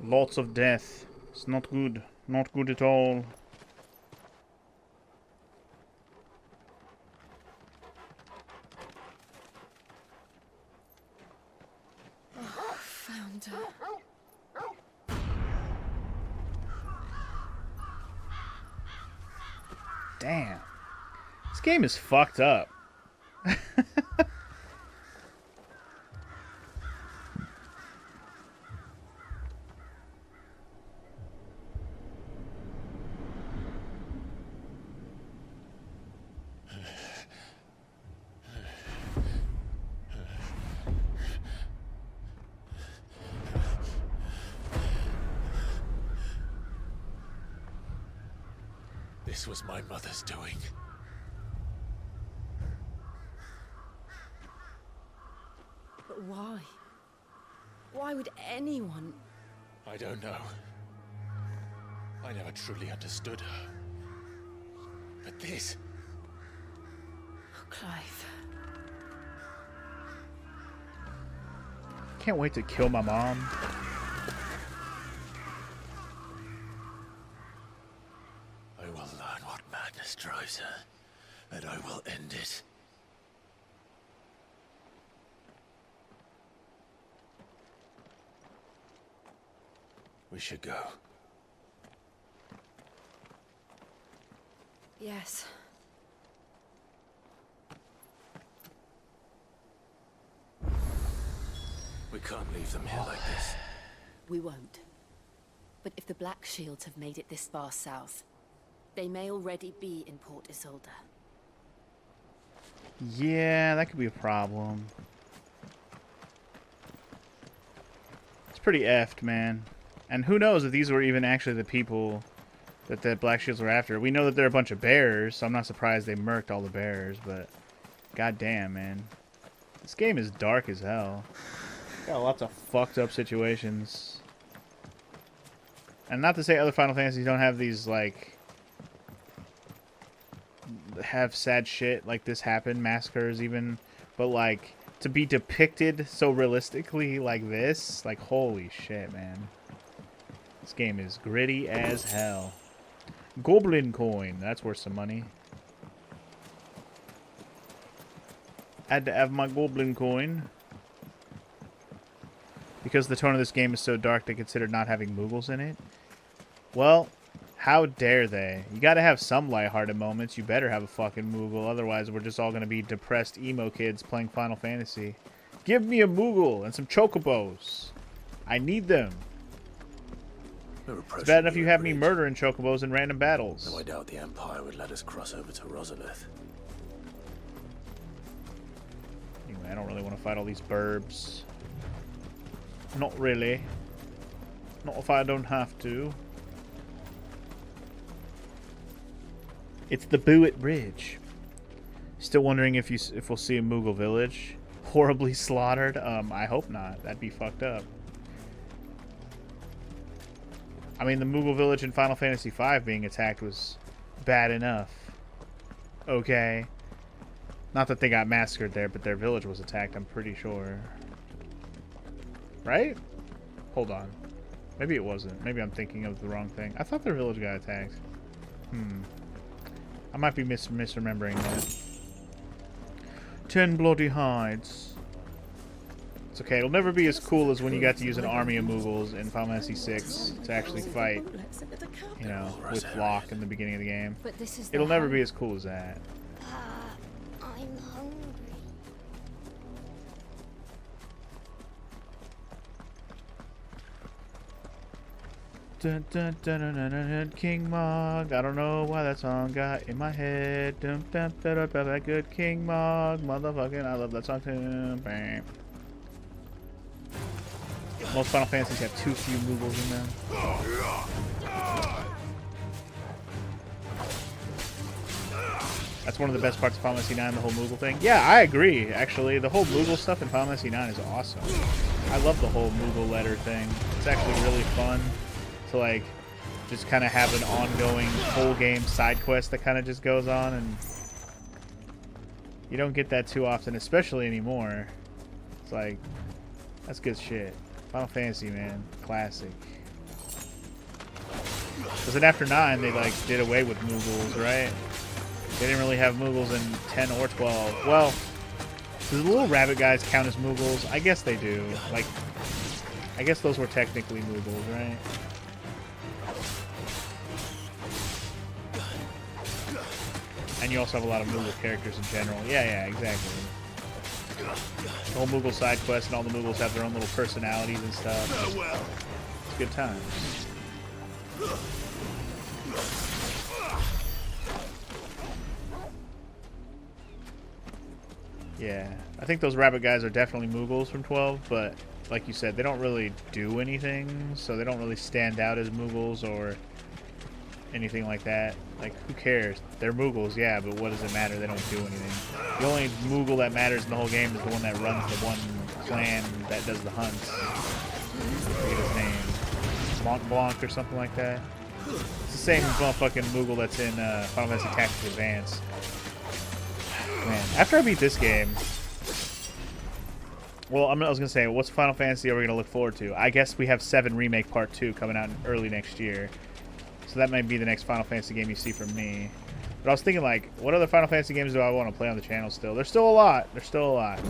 Lots of death. It's not good. Not good at all. Found her. Damn. This game is fucked up. This was my mother's doing. But why? Why would anyone... I don't know. I never truly understood her. But this... Oh, Clive. Can't wait to kill my mom. I will learn what madness drives her, and I will end it. We should go. Yes. We can't leave them here like this. We won't. But if the Black Shields have made it this far south, they may already be in Port Isolde. Yeah, that could be a problem. It's pretty effed, man. And who knows if these were even actually the people that the Black Shields were after. We know that they're a bunch of bears, so I'm not surprised they murked all the bears, but goddamn, man. This game is dark as hell. Got lots of fucked up situations. And not to say other Final Fantasies don't have these, like, have sad shit like this happen, massacres even, but, like, to be depicted so realistically like this, like, holy shit, man. This game is gritty as hell. Goblin coin, that's worth some money. Had to have my goblin coin. Because the tone of this game is so dark, they considered not having Moogles in it. Well, how dare they? You gotta have some lighthearted moments. You better have a fucking Moogle, otherwise we're just all gonna be depressed emo kids playing Final Fantasy. Give me a Moogle and some Chocobos. I need them. It's bad enough you have me murdering Chocobos in random battles. Though I doubt the Empire would let us cross over to Rosalith. Anyway, I don't really want to fight all these burbs. Not really. Not if I don't have to. It's the Buet Bridge. Still wondering if we'll see a Moogle village horribly slaughtered. I hope not. That'd be fucked up. I mean, the Moogle village in Final Fantasy V being attacked was bad enough. Okay. Not that they got massacred there, but their village was attacked, I'm pretty sure. Right? Hold on. Maybe it wasn't. Maybe I'm thinking of the wrong thing. I thought their village got attacked. I might be misremembering that. 10 bloody hides. It's okay. It'll never be as cool as when you got to use an army of Moogles in Final Fantasy VI to actually fight, you know, with Locke in the beginning of the game. It'll never be as cool as that. I'm hungry. Dun, dun, dun, dun, dun, dun, dun, King Mog. I don't know why that song got in my head. Dun, dun, dun, dun, dun, that good King Mog. Motherfucking, I love that song too. Bam. Most Final Fantasies have too few Moogles in them. That's one of the best parts of Final Fantasy IX, the whole Moogle thing. Yeah, I agree, actually. The whole Moogle stuff in Final Fantasy IX is awesome. I love the whole Moogle letter thing. It's actually really fun to, like, just kind of have an ongoing full game side quest that kind of just goes on, and you don't get that too often, especially anymore. It's like, that's good shit. Final Fantasy, man. Classic. Because then after 9, they, like, did away with Moogles, right? They didn't really have Moogles in 10 or 12. Well, does the little rabbit guys count as Moogles? I guess they do. Like, I guess those were technically Moogles, right? And you also have a lot of Moogle characters in general. Yeah, exactly. The whole Moogle side quest and all the Moogles have their own little personalities and stuff. It's good times. Yeah, I think those rabbit guys are definitely Moogles from 12, but like you said, they don't really do anything, so they don't really stand out as Moogles or anything like that. Like, who cares? They're Moogles, yeah, but what does it matter? They don't do anything. The only Moogle that matters in the whole game is the one that runs the one clan that does the hunts. I forget his name. Mont Blanc or something like that. It's the same motherfucking Moogle that's in Final Fantasy Tactics Advance. Man, after I beat this game... Well, I was going to say, what's Final Fantasy are we going to look forward to? I guess we have 7 Remake Part 2 coming out early next year. So that might be the next Final Fantasy game you see from me. But I was thinking, like, what other Final Fantasy games do I want to play on the channel still? There's still a lot. There's still a lot.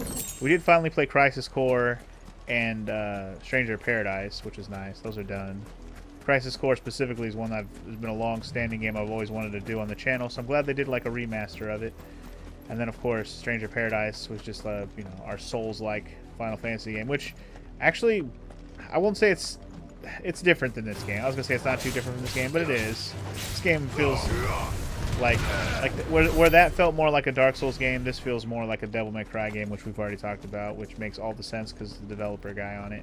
We did finally play Crisis Core and Stranger of Paradise, which is nice. Those are done. Crisis Core specifically is one that has been a long-standing game I've always wanted to do on the channel, so I'm glad they did, like, a remaster of it. And then, of course, Stranger of Paradise was just, you know, our Souls-like Final Fantasy game, which actually, I won't say it's different than this game. I was gonna say it's not too different from this game, but it is. This game feels like where that felt more like a Dark Souls game, this feels more like a Devil May Cry game, which we've already talked about, which makes all the sense because the developer guy on it.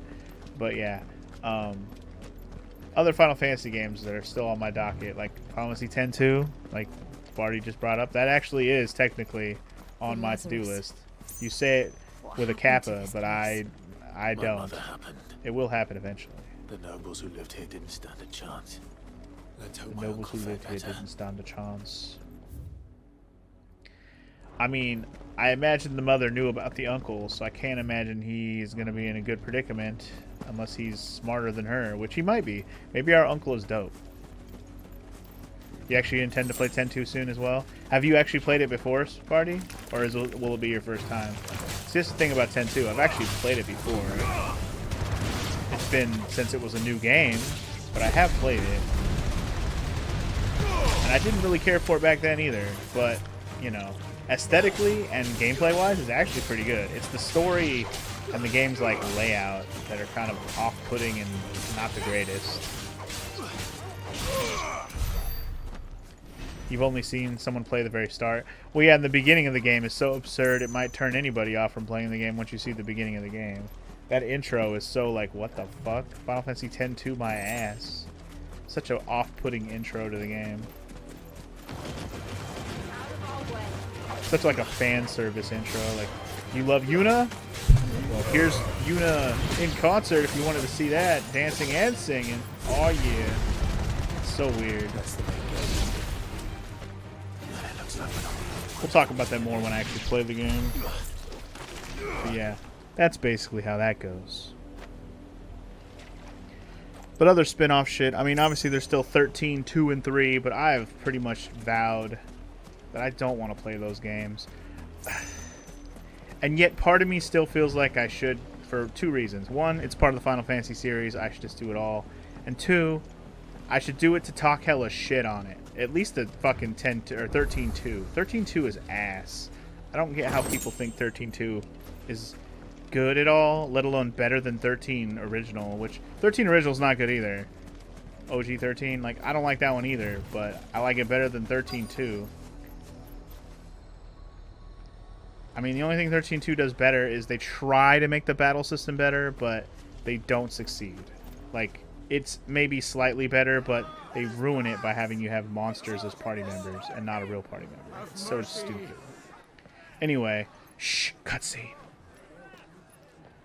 But yeah, other Final Fantasy games that are still on my docket, like Final Fantasy X-2, like Barty just brought up, that actually is technically on my to-do list. You say it with a kappa, but I don't. It will happen eventually. The nobles who lived here didn't stand a chance. The nobles who lived here didn't stand a chance. I mean, I imagine the mother knew about the uncle, so I can't imagine he's going to be in a good predicament unless he's smarter than her, which he might be. Maybe our uncle is dope. You actually intend to play 10-2 soon as well? Have you actually played it before, Sparty? Or will it be your first time? See, that's the thing about 10-2. I've actually played it before. It's been since it was a new game, but I have played it. And I didn't really care for it back then either, but, you know, aesthetically and gameplay-wise, it's actually pretty good. It's the story and the game's, like, layout that are kind of off-putting and not the greatest. You've only seen someone play the very start. Well, yeah, in the beginning of the game is so absurd it might turn anybody off from playing the game once you see the beginning of the game. That intro is so like, what the fuck? Final Fantasy X-2 my ass. Such an off-putting intro to the game. Such like a fan service intro. Like, you love Yuna? Well, here's Yuna in concert if you wanted to see that. Dancing and singing. Oh yeah. It's so weird. We'll talk about that more when I actually play the game. But yeah, that's basically how that goes. But other spin-off shit, I mean, obviously there's still 13, 2, and 3, but I have pretty much vowed that I don't want to play those games. And yet part of me still feels like I should for 2 reasons. 1, it's part of the Final Fantasy series, I should just do it all. And 2, I should do it to talk hella shit on it. At least the fucking 13-2. 13-2 is ass. I don't get how people think 13-2 is good at all, let alone better than 13 original, which 13 original is not good either. OG 13, like, I don't like that one either, but I like it better than 13-2. I mean, the only thing 13-2 does better is they try to make the battle system better, but they don't succeed. Like, it's maybe slightly better, but they ruin it by having you have monsters as party members and not a real party member. It's so stupid. Anyway, shh, cutscene.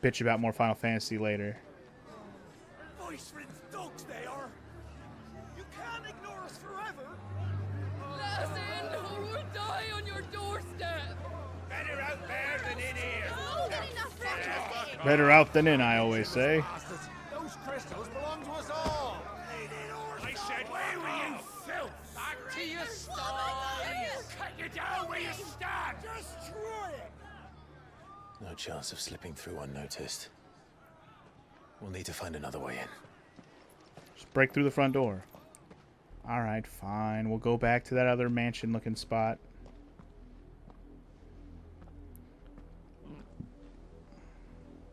Bitch about more Final Fantasy later. Voice-rinsed dogs they are. You can't ignore us forever. Let us in or we'll die on your doorstep. Better out there than in here. Better out than in, I always say. Those crystals belong to us all. I said, where were you, filth? Back to your stall. Cut you down where you stand. Destroy it. No chance of slipping through unnoticed. We'll need to find another way in. Just break through the front door. Alright, fine. We'll go back to that other mansion-looking spot.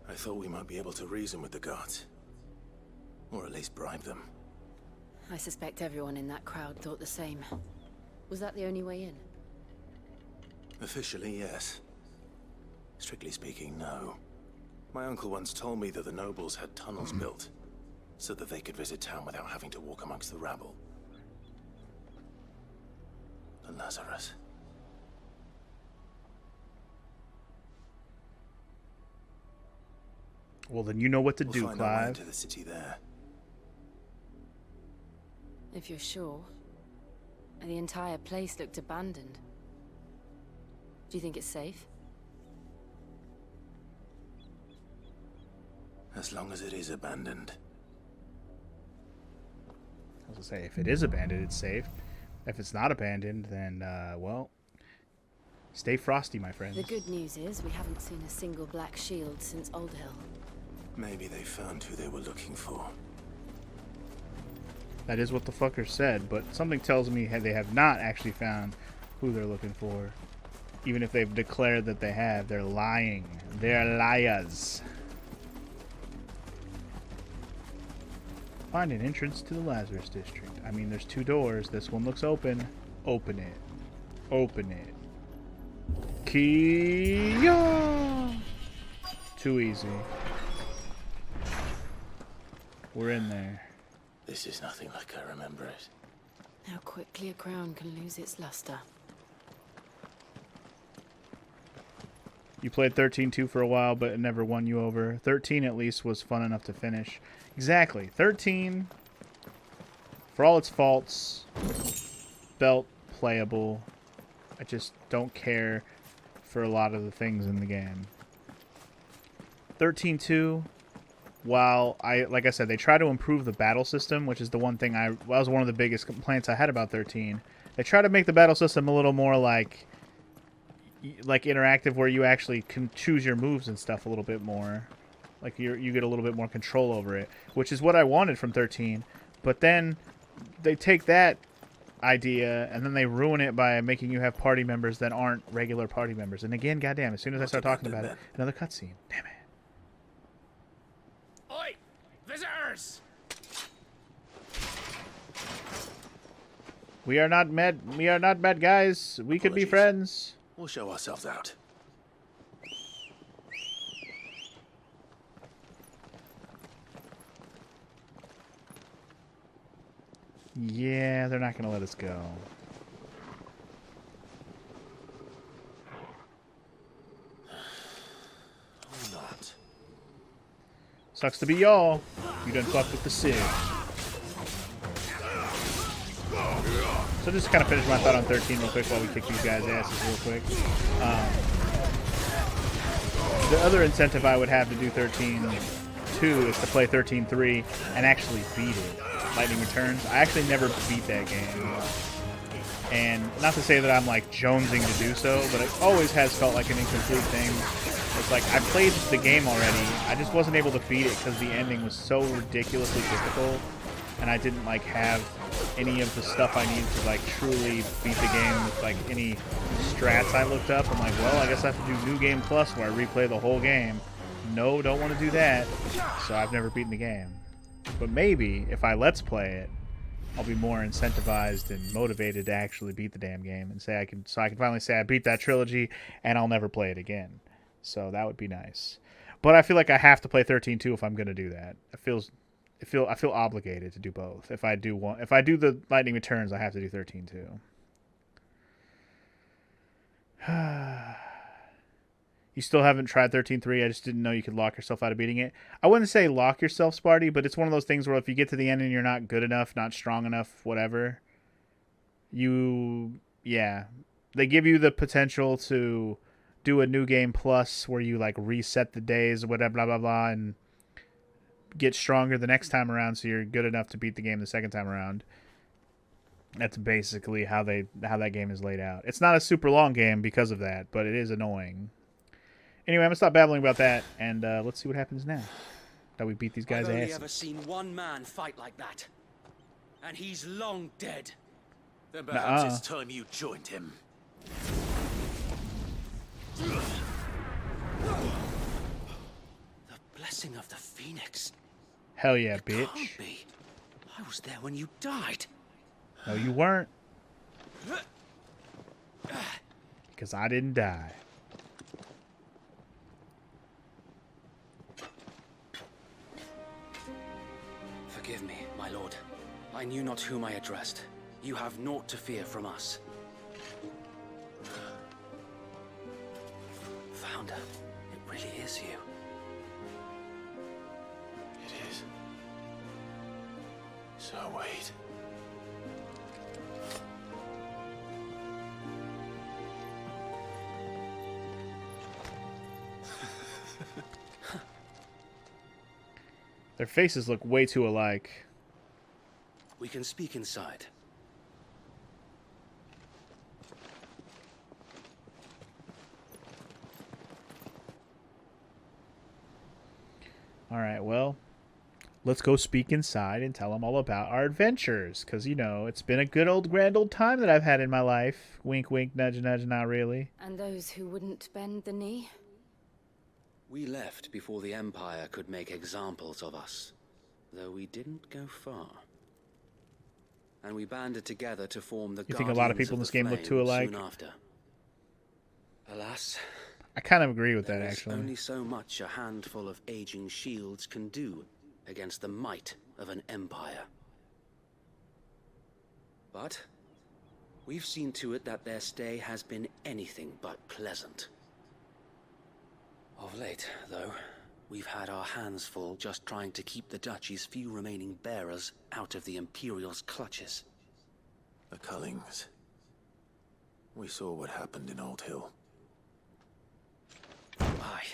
I thought we might be able to reason with the guards. Or at least bribe them. I suspect everyone in that crowd thought the same. Was that the only way in? Officially, yes. Strictly speaking, no. My uncle once told me that the nobles had tunnels built, so that they could visit town without having to walk amongst the rabble. Lazarus. Well, then you know what to We'll do, find our way Clive. into the city there. If you're sure. The entire place looked abandoned. Do you think it's safe? As long as it is abandoned. I was gonna say, if it is abandoned, it's safe. If it's not abandoned, then, well, stay frosty, my friends. The good news is we haven't seen a single black shield since Old Hill. Maybe they found who they were looking for. That is what the fucker said, but something tells me they have not actually found who they're looking for. Even if they've declared that they have, they're lying. They're liars. Find an entrance to the Lazarus District. I mean, there's 2 doors. This one looks open. Open it. Open it. Kia! Too easy. We're in there. This is nothing like I remember it. How quickly a crown can lose its luster. You played 13-2 for a while, but it never won you over. 13 at least was fun enough to finish. Exactly. 13, for all its faults, felt playable. I just don't care for a lot of the things in the game. 13-2, while like I said, they try to improve the battle system, which is the one thing that was one of the biggest complaints I had about 13. They try to make the battle system a little more like interactive, where you actually can choose your moves and stuff a little bit more. Like you get a little bit more control over it, which is what I wanted from 13. But then they take that idea and then they ruin it by making you have party members that aren't regular party members. And again, goddamn, as soon as I start talking about it, another cutscene. Damn it. Oi! Visitors! We are not mad. We are not bad guys. We could be friends. We'll show ourselves out. Yeah, they're not going to let us go. Or not. Sucks to be y'all. You done fucked with the Civ. So just kind of finish my thought on 13 real quick while we kick these guys' asses real quick. The other incentive I would have to do 13-2 is to play 13-3 and actually beat it. Lightning Returns. I actually never beat that game. And not to say that I'm like jonesing to do so, but it always has felt like an incomplete thing. It's like I played the game already. I just wasn't able to beat it because the ending was so ridiculously difficult. And I didn't like have any of the stuff I needed to like truly beat the game with like any strats I looked up. I'm like, well, I guess I have to do New Game Plus where I replay the whole game. No, don't want to do that. So I've never beaten the game. But maybe if I let's play it, I'll be more incentivized and motivated to actually beat the damn game and say I can finally say I beat that trilogy and I'll never play it again. So that would be nice. But I feel like I have to play 13-2 if I'm going to do that. I feel obligated to do both. If I do the Lightning Returns, I have to do 13-2. You still haven't tried 13-3. I just didn't know you could lock yourself out of beating it. I wouldn't say lock yourself, Sparty, but it's one of those things where if you get to the end and you're not good enough, not strong enough, whatever, they give you the potential to do a New Game Plus where you like reset the days, whatever, blah, blah, blah, and get stronger the next time around so you're good enough to beat the game the second time around. That's basically how that game is laid out. It's not a super long game because of that, but it is annoying. Anyway, I'm going to stop babbling about that, and let's see what happens now. That we beat these guys' I've only asses. ever seen one man fight like that. And he's long dead. Then perhaps it's time you joined him. The blessing of the Phoenix. Hell yeah, It bitch. can't be. I was there when you died. No, you weren't. Because I didn't die. Forgive me, my lord. I knew not whom I addressed. You have naught to fear from us. Founder, it really is you. It is. So wait. Their faces look way too alike. We can speak inside. All right, well, let's go speak inside and tell them all about our adventures. Because, you know, it's been a good old grand old time that I've had in my life. Wink, wink, nudge, nudge, not really. And those who wouldn't bend the knee? We left before the Empire could make examples of us, though we didn't go far. And we banded together to form the You think a lot of people in this game look too alike? Soon after. Alas, I kind of agree with that, there is actually. only so much a handful of aging shields can do against the might of an empire. But we've seen to it that their stay has been anything but pleasant. Of late, though, we've had our hands full just trying to keep the Duchy's few remaining bearers out of the Imperial's clutches. The Cullings. We saw what happened in Old Hill. Aye,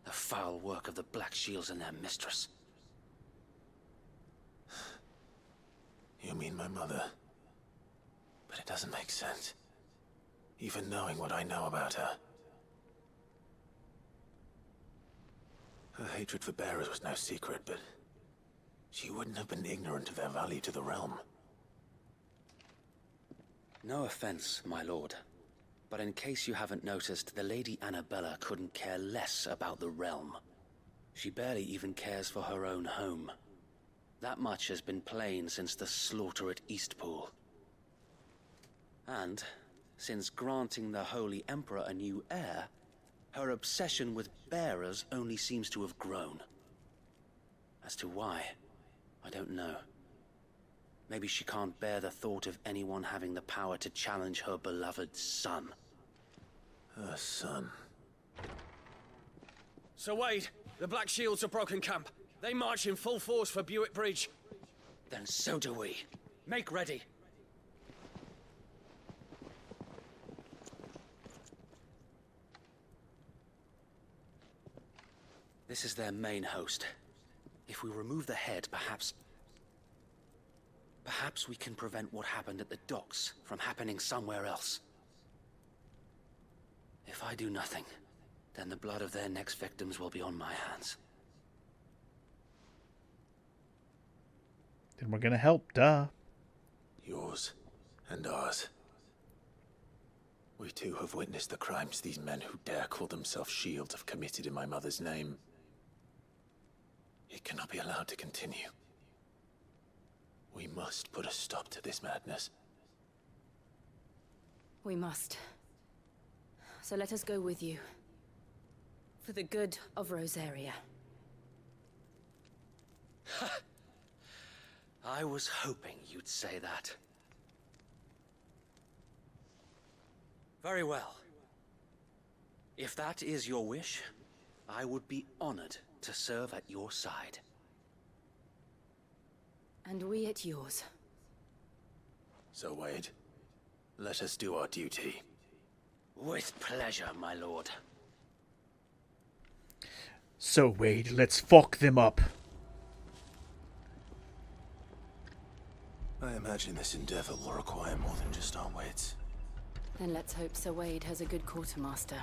the foul work of the Black Shields and their mistress. You mean my mother? But it doesn't make sense. Even knowing what I know about her. Her hatred for bearers was no secret, but she wouldn't have been ignorant of their value to the realm. No offense, my lord, but in case you haven't noticed, the Lady Annabella couldn't care less about the realm. She barely even cares for her own home. That much has been plain since the slaughter at Eastpool. And, since granting the Holy Emperor a new heir, her obsession with bearers only seems to have grown. As to why, I don't know. Maybe she can't bear the thought of anyone having the power to challenge her beloved son. Her son. Sir Wade, the Black Shields have broken camp. They march in full force for Buick Bridge. Then so do we. Make ready. This is their main host. If we remove the head, perhaps we can prevent what happened at the docks from happening somewhere else. If I do nothing, then the blood of their next victims will be on my hands. Then we're gonna help, duh. Yours and ours. We too have witnessed the crimes these men who dare call themselves shields have committed in my mother's name. It cannot be allowed to continue. We must put a stop to this madness. We must. So let us go with you. For the good of Rosaria. I was hoping you'd say that. Very well. If that is your wish, I would be honored to serve at your side. And we at yours. So, Wade, let us do our duty. With pleasure, my lord. So, Wade, let's fuck them up. I imagine this endeavor will require more than just our wits. Then let's hope Sir Wade has a good quartermaster.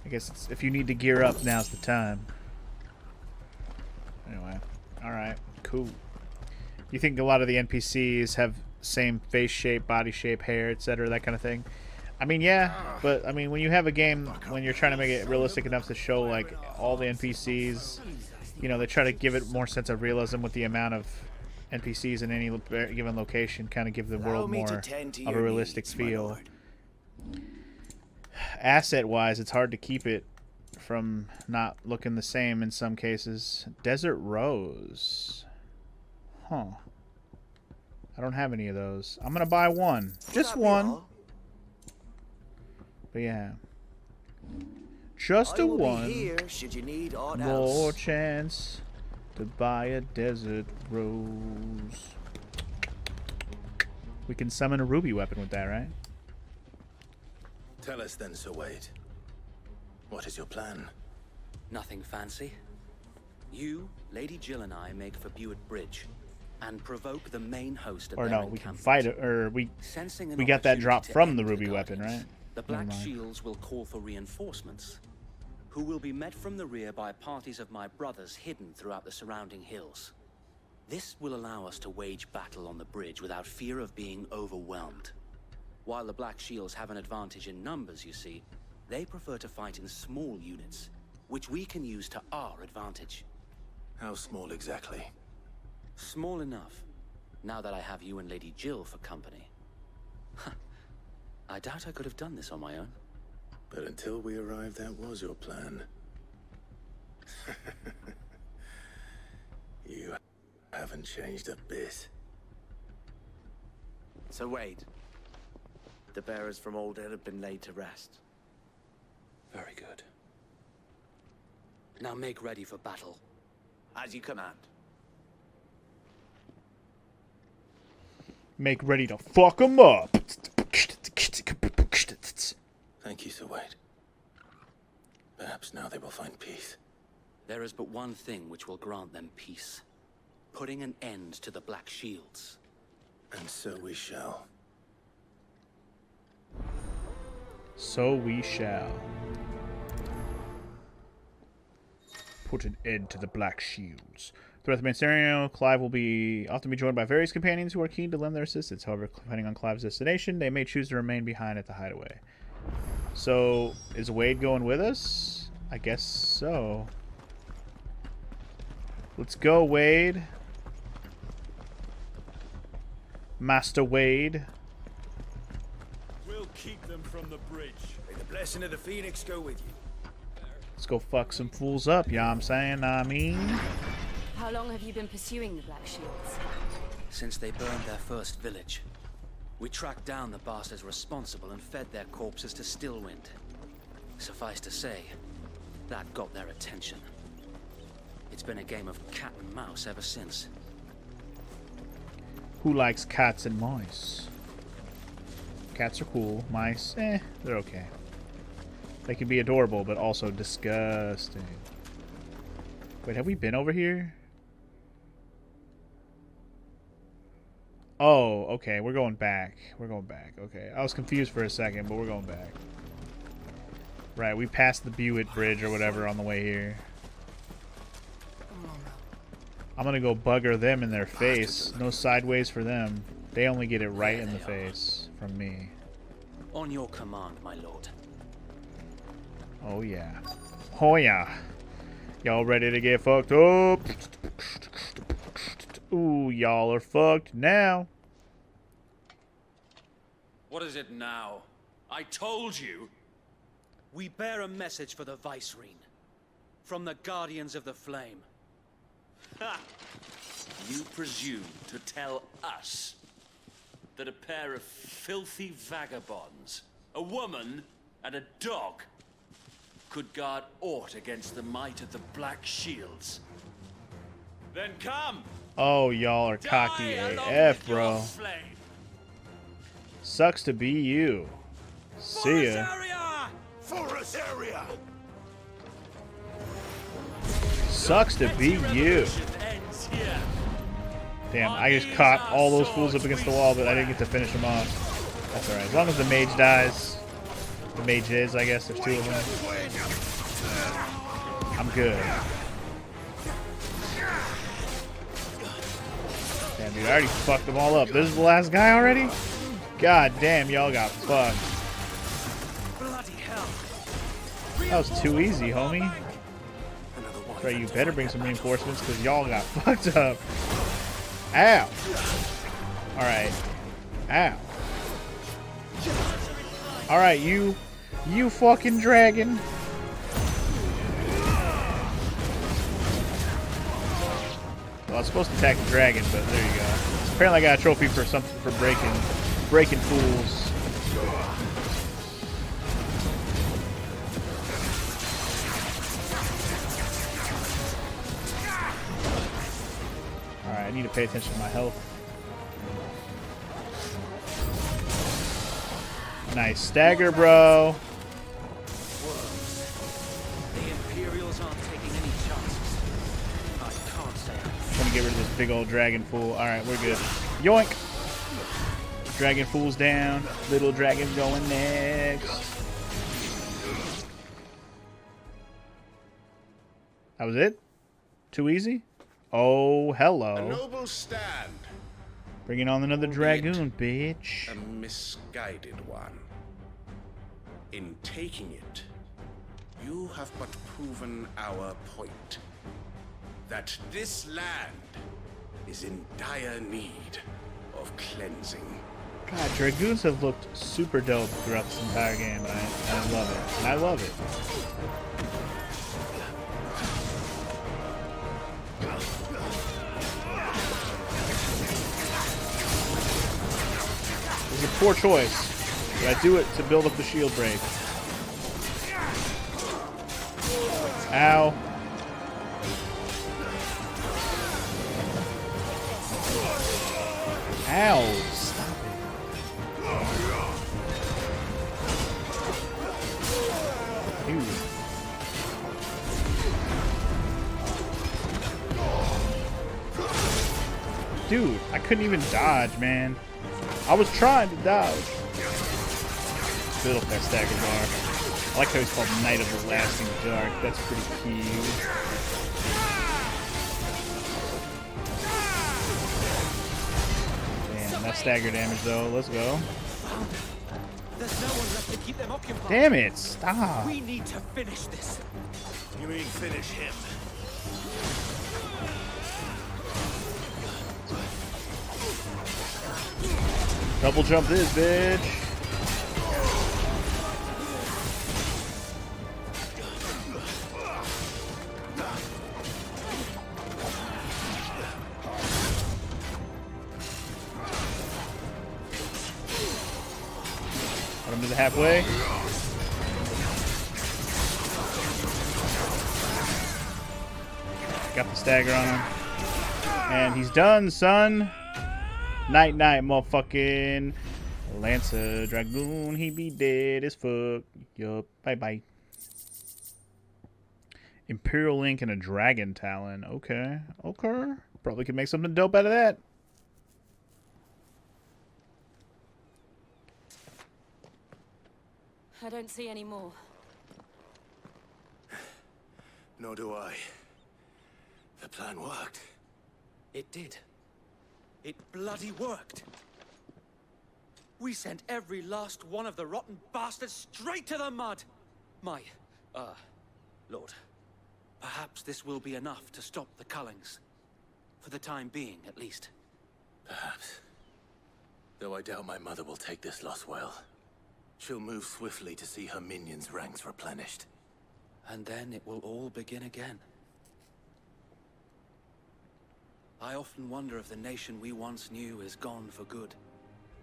I guess if you need to gear up, now's the time. Anyway, alright, cool. You think a lot of the NPCs have same face shape, body shape, hair, etc., that kind of thing? I mean, yeah, but I mean, when you have a game, when you're trying to make it realistic enough to show like all the NPCs, you know, they try to give it more sense of realism with the amount of NPCs in any given location, kind of give the world more of a realistic feel. Asset-wise, it's hard to keep it from not looking the same in some cases. Desert Rose. Huh. I don't have any of those. I'm gonna buy one. Just one. But yeah. Just a one here should you need aught more else. chance to buy a desert rose. We can summon a ruby weapon with that, right? Tell us then, Sir Wade. What is your plan? Nothing fancy. You, Lady Jill, and I make for Buett Bridge and provoke the main host of Or their no, we can encampment. fight it, or we got that drop from the ruby weapon, right? The Never Black mind. Shields will call for reinforcements, who will be met from the rear by parties of my brothers hidden throughout the surrounding hills. This will allow us to wage battle on the bridge without fear of being overwhelmed. While the Black Shields have an advantage in numbers, you see, they prefer to fight in small units, which we can use to our advantage. How small exactly? Small enough, now that I have you and Lady Jill for company. I doubt I could have done this on my own. But until we arrived, that was your plan. You haven't changed a bit. So Wade, the bearers from Old Hill have been laid to rest. Very good. Now make ready for battle. As you command. Make ready to fuck them up. Thank you, Sir Wade. Perhaps now they will find peace. There is but one thing which will grant them peace. Putting an end to the Black Shields. And so we shall. So we shall. Put an end to the Black Shields. Throughout the main scenario, Clive will often be joined by various companions who are keen to lend their assistance. However, depending on Clive's destination, they may choose to remain behind at the hideaway. So, is Wade going with us? I guess so. Let's go, Wade. Master Wade. We'll keep them from the bridge. May the blessing of the Phoenix go with you. Let's go fuck some fools up, you know what I'm saying? I mean... How long have you been pursuing the Black Shields? Since they burned their first village. We tracked down the bastards responsible and fed their corpses to Stillwind. Suffice to say, that got their attention. It's been a game of cat and mouse ever since. Who likes cats and mice? Cats are cool. Mice, they're okay. They can be adorable, but also disgusting. Wait, have we been over here? Oh, okay, we're going back. We're going back. Okay, I was confused for a second, but we're going back. Right, we passed the Buett Bridge or whatever on the way here. I'm gonna go bugger them in their face. No sideways for them. They only get it right in the face from me. On your command, my lord. Oh yeah. Oh yeah. Y'all ready to get fucked up? Ooh, y'all are fucked now. What is it now? I told you. We bear a message for the Vicereine. From the Guardians of the Flame. Ha! You presume to tell us that a pair of filthy vagabonds, a woman and a dog, could guard aught against the might of the Black Shields? Then come! Oh, y'all are cocky AF, bro. Sucks to be you. See ya. Forest area! Sucks to be you. Damn, I just caught all those fools up against the wall, but I didn't get to finish them off. That's alright. As long as the mage dies. The mage is, I guess. There's two of them. I'm good. Damn, dude, I already fucked them all up. This is the last guy already? God damn, y'all got fucked. That was too easy, homie. That's right, you better bring some reinforcements, because y'all got fucked up. Ow. Alright. Ow. Alright, you fucking dragon. Well, I was supposed to attack the dragon, but there you go. Apparently I got a trophy for something for breaking fools. Alright, I need to pay attention to my health. Nice stagger, bro. The Imperials aren't taking any chances. I can't say I'm gonna get rid of this big old dragon fool. Alright, we're good. Yoink! Dragon fool's down. Little dragon's going next. That was it? Too easy? Oh, hello. A noble stand. Bringing on another dragoon, bitch. A misguided one. In taking it, you have but proven our point. That this land is in dire need of cleansing. God, dragoons have looked super dope throughout this entire game, and I love it. And I love it. It's a poor choice, but I do it to build up the shield break. Ow. Ow. Stop it. Dude. Dude, I couldn't even dodge, man. I was trying to dodge. Build up that stagger bar. I like how he's called Knight of the Lasting Dark. That's pretty cute. Damn, that stagger damage though. Let's go. There's no one left to keep them occupied. Damn it! Stop. We need to finish this. You mean finish him? Double jump this bitch. Put him to the halfway. Got the stagger on him. And he's done, son. Night, night, motherfucking Lancer Dragoon. He be dead as fuck. Yup. Bye bye. Imperial Link and a Dragon Talon. Okay. Okay. Probably could make something dope out of that. I don't see any more. Nor do I. The plan worked. It did. It bloody worked. We sent every last one of the rotten bastards straight to the mud. My, Lord, perhaps this will be enough to stop the Cullings. For the time being, at least. Perhaps. Though I doubt my mother will take this loss well. She'll move swiftly to see her minions' ranks replenished. And then it will all begin again. I often wonder if the nation we once knew is gone for good.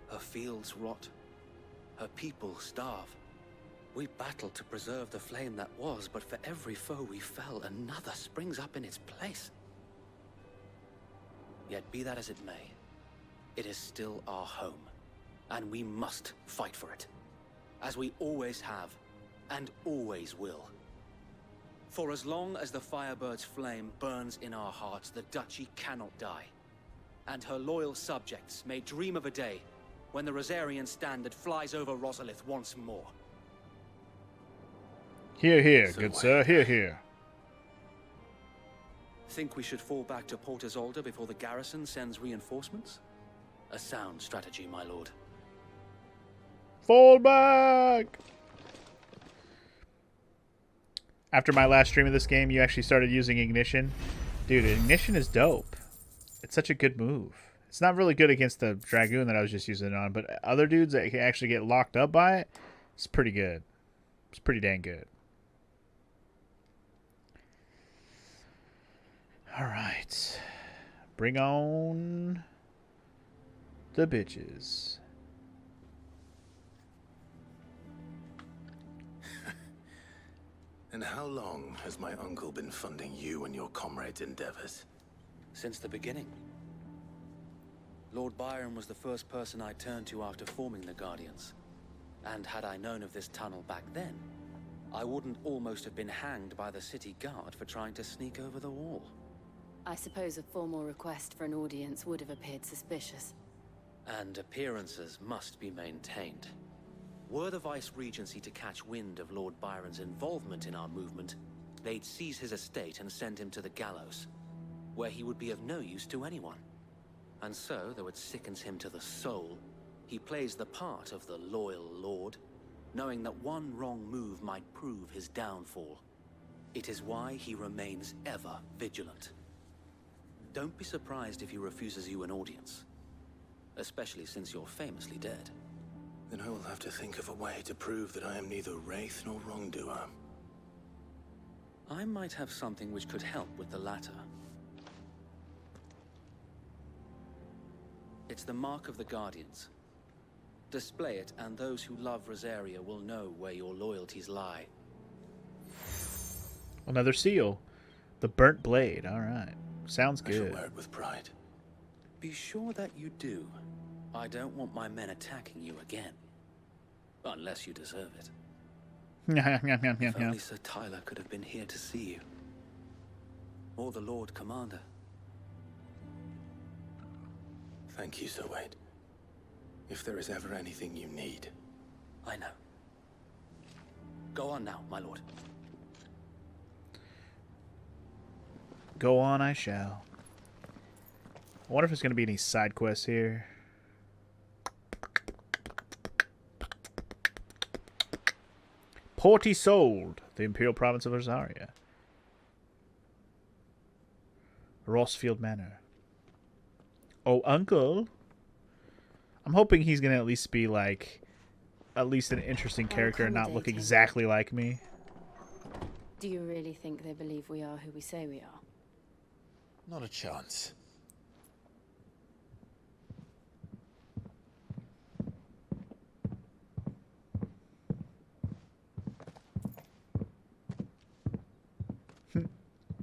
Her fields rot. Her people starve. We battled to preserve the flame that was, but for every foe we fell, another springs up in its place. Yet be that as it may, it is still our home, and we must fight for it. As we always have, and always will. For as long as the Firebird's flame burns in our hearts, the Duchy cannot die. And her loyal subjects may dream of a day when the Rosarian standard flies over Rosalith once more. Hear, hear, good sir. Hear, hear. Think we should fall back to Port Isolde before the garrison sends reinforcements? A sound strategy, my lord. Fall back! After my last stream of this game, you actually started using Ignition. Dude, Ignition is dope. It's such a good move. It's not really good against the Dragoon that I was just using it on, but other dudes that can actually get locked up by it, it's pretty good. It's pretty dang good. Alright. Bring on the bitches. And how long has my uncle been funding you and your comrades' endeavors? Since the beginning. Lord Byron was the first person I turned to after forming the Guardians. And had I known of this tunnel back then, I wouldn't almost have been hanged by the city guard for trying to sneak over the wall. I suppose a formal request for an audience would have appeared suspicious. And appearances must be maintained. Were the Vice-Regency to catch wind of Lord Byron's involvement in our movement, they'd seize his estate and send him to the gallows, where he would be of no use to anyone. And so, though it sickens him to the soul, he plays the part of the loyal lord, knowing that one wrong move might prove his downfall. It is why he remains ever vigilant. Don't be surprised if he refuses you an audience, especially since you're famously dead. Then I will have to think of a way to prove that I am neither wraith nor wrongdoer. I might have something which could help with the latter. It's the mark of the Guardians. Display it, and those who love Rosaria will know where your loyalties lie. Another seal. The burnt blade. All right. Sounds good. I shall wear it with pride. Be sure that you do. I don't want my men attacking you again. Unless you deserve it. If only Sir Tyler could have been here to see you. Or the Lord Commander. Thank you, Sir Wade. If there is ever anything you need. I know. Go on now, my lord. Go on, I shall. I wonder if there's going to be any side quests here. Port Isolde, the Imperial Province of Rosaria. Rossfield Manor. Oh, uncle. I'm hoping he's going to at least be like, at least an interesting character and not look exactly like me. Do you really think they believe we are who we say we are? Not a chance.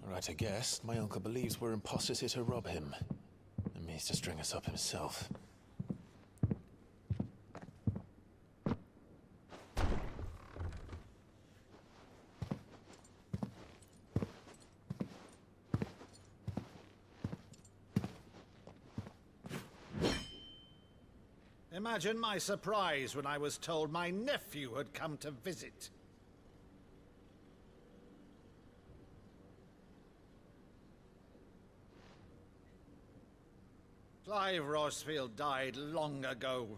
Right, I guess. My uncle believes we're imposters here to rob him. And means to string us up himself. Imagine my surprise when I was told my nephew had come to visit. Clive Rossfield died long ago.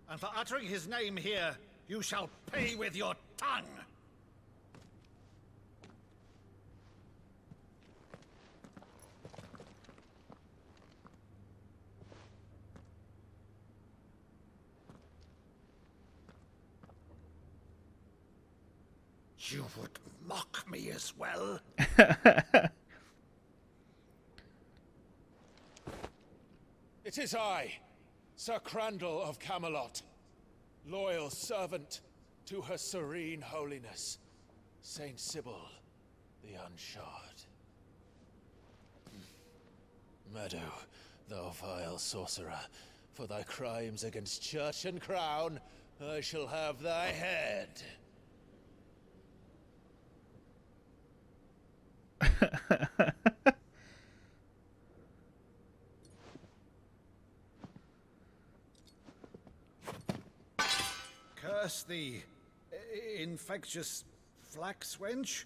And for uttering his name here, you shall pay with your tongue! You would mock me as well? It is I, Sir Crandall of Camelot, loyal servant to Her Serene Holiness, Saint Sybil the Unshod. Meadow, thou vile sorcerer, for thy crimes against church and crown, I shall have thy head. Curse thee, infectious flax wench.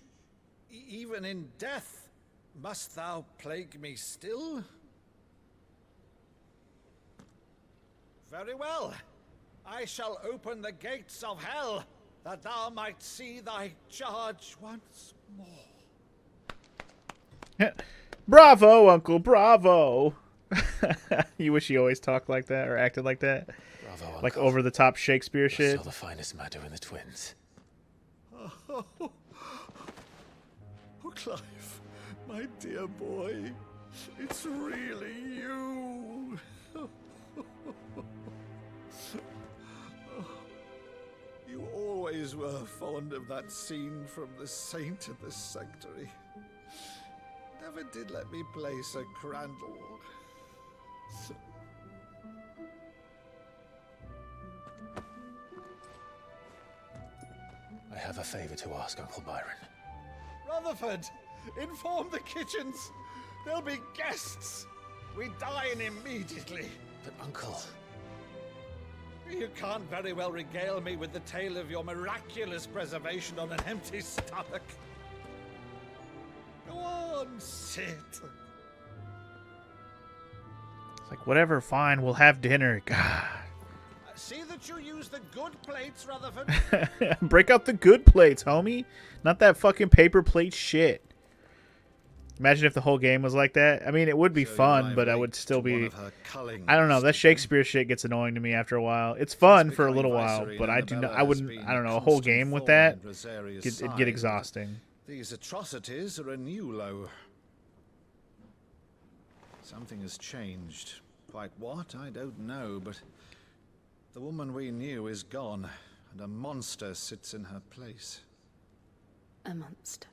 Even in death, must thou plague me still? Very well. I shall open the gates of hell, that thou might see thy charge once more. Bravo, uncle, bravo. You wish you always talked like that or acted like that? Bravo, like uncle. over the top Shakespeare You're shit? still the finest Meadow in the twins. Oh, Clive, my dear boy, it's really you. You always were fond of that scene from The Saint of the Sanctuary. never did let me play Sir Crandall. I have a favor to ask, Uncle Byron. Rutherford, inform the kitchens. There'll be guests. We dine immediately. But, Uncle... You can't very well regale me with the tale of your miraculous preservation on an empty stomach. Go on, sit. It's like, whatever, fine, we'll have dinner. God. See that you use the good plates, Rutherford. Break out the good plates, homie. Not that fucking paper plate shit. Imagine if the whole game was like that. I mean, it would be fun, but I would still be... I don't know. That Shakespeare shit gets annoying to me after a while. It's fun for a little while, but I don't know, a whole game with that, it'd get exhausting. These atrocities are a new low. Something has changed. Quite what, I don't know, but the woman we knew is gone, and a monster sits in her place. A monster.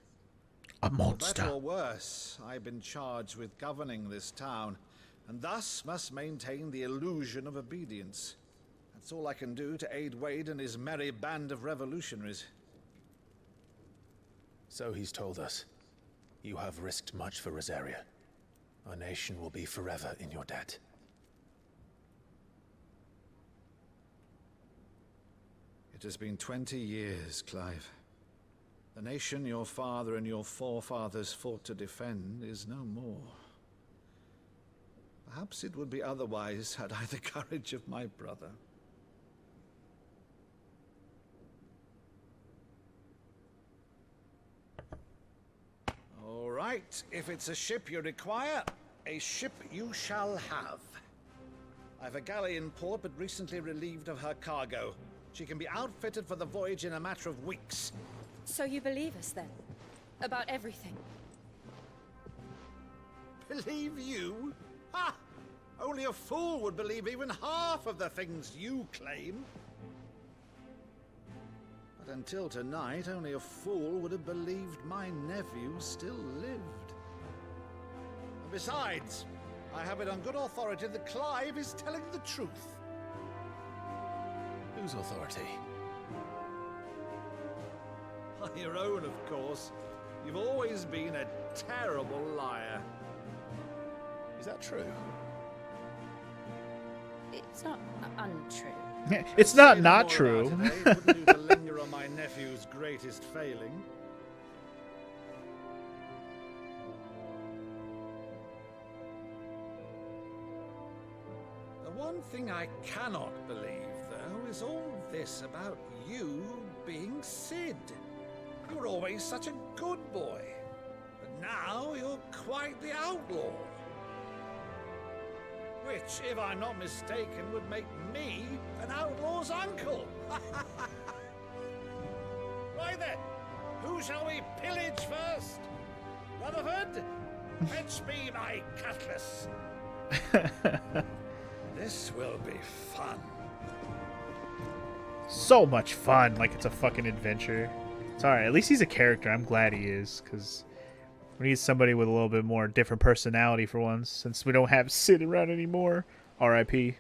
A monster. For better or worse, I've been charged with governing this town, and thus must maintain the illusion of obedience. That's all I can do to aid Wade and his merry band of revolutionaries. So he's told us. You have risked much for Rosaria. Our nation will be forever in your debt. It has been 20 years, Clive. The nation your father and your forefathers fought to defend is no more. Perhaps it would be otherwise had I the courage of my brother. All right, if it's a ship you require, a ship you shall have. I've a galley in port, but recently relieved of her cargo. She can be outfitted for the voyage in a matter of weeks. So you believe us then? About everything? Believe you? Ha! Only a fool would believe even half of the things you claim. But until tonight, only a fool would have believed my nephew still lived. And besides, I have it on good authority that Clive is telling the truth. Whose authority? On your own, of course. You've always been a terrible liar. Is that true? It's not untrue. It's not true. Wouldn't do to linger on my nephew's greatest failing. The one thing I cannot believe, though, is all this about you being Sid. You were always such a good boy, but now you're quite the outlaw. Which, if I'm not mistaken, would make me an outlaw's uncle. Right then, who shall we pillage first? Rutherford, fetch me my cutlass. This will be fun. So much fun, like it's a fucking adventure. It's alright, at least he's a character. I'm glad he is, because we need somebody with a little bit more different personality for once, since we don't have Sid around anymore. R.I.P.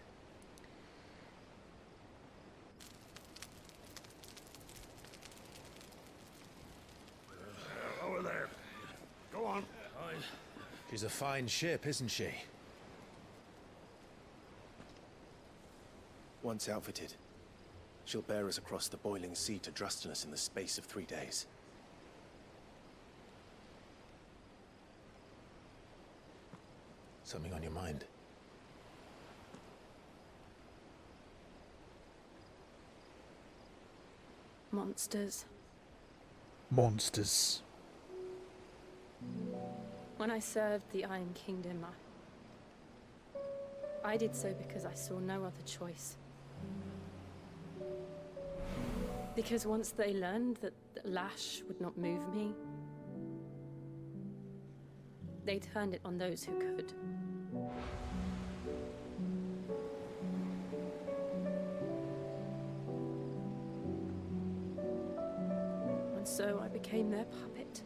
Over there. Go on. She's a fine ship, isn't she? Once outfitted, she'll bear us across the boiling sea to Drustinus in the space of 3 days. Something on your mind? Monsters. Monsters. When I served the Iron Kingdom, I did so because I saw no other choice. Because once they learned that Lash would not move me, they turned it on those who could. And so I became their puppet.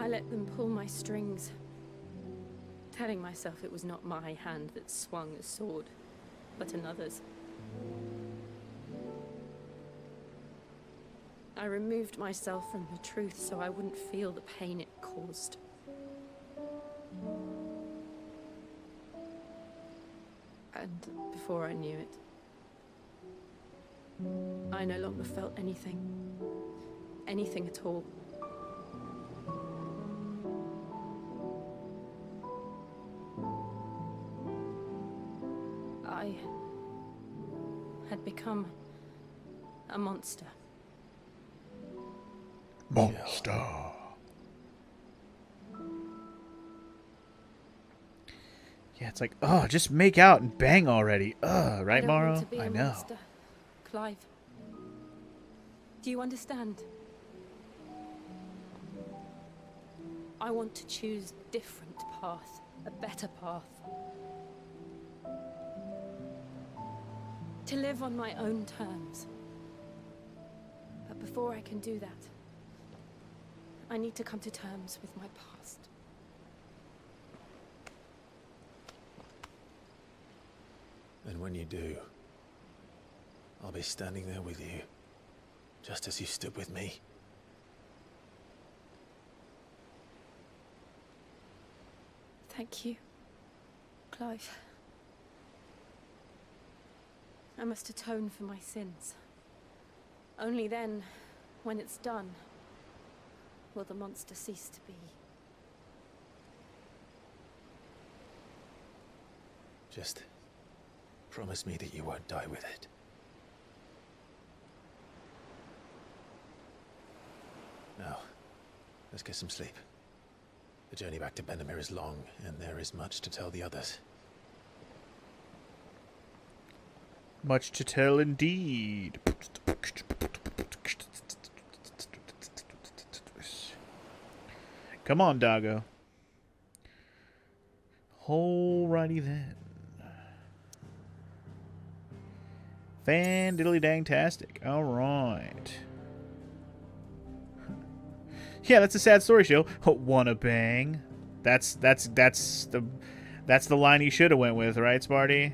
I let them pull my strings, telling myself it was not my hand that swung a sword, but another's. I removed myself from the truth so I wouldn't feel the pain it caused. And before I knew it, I no longer felt anything. Anything at all. I had become a monster. Monster. Yeah, it's like, oh, just make out and bang already. Right, I don't Morrow? want to be I a know. monster, Clive. Do you understand? I want to choose a different path, a better path. To live on my own terms. But before I can do that, I need to come to terms with my past. And when you do, I'll be standing there with you, just as you stood with me. Thank you, Clive. I must atone for my sins. Only then, when it's done, will the monster cease to be. Just promise me that you won't die with it. Now, let's get some sleep. The journey back to Benamir is long, and there is much to tell the others. Much to tell indeed. Come on, Doggo. Alrighty then. Fan-diddly-dang-tastic. Alright. Yeah, that's a sad story, show. Wanna bang? That's the line you should have went with, right, Sparty?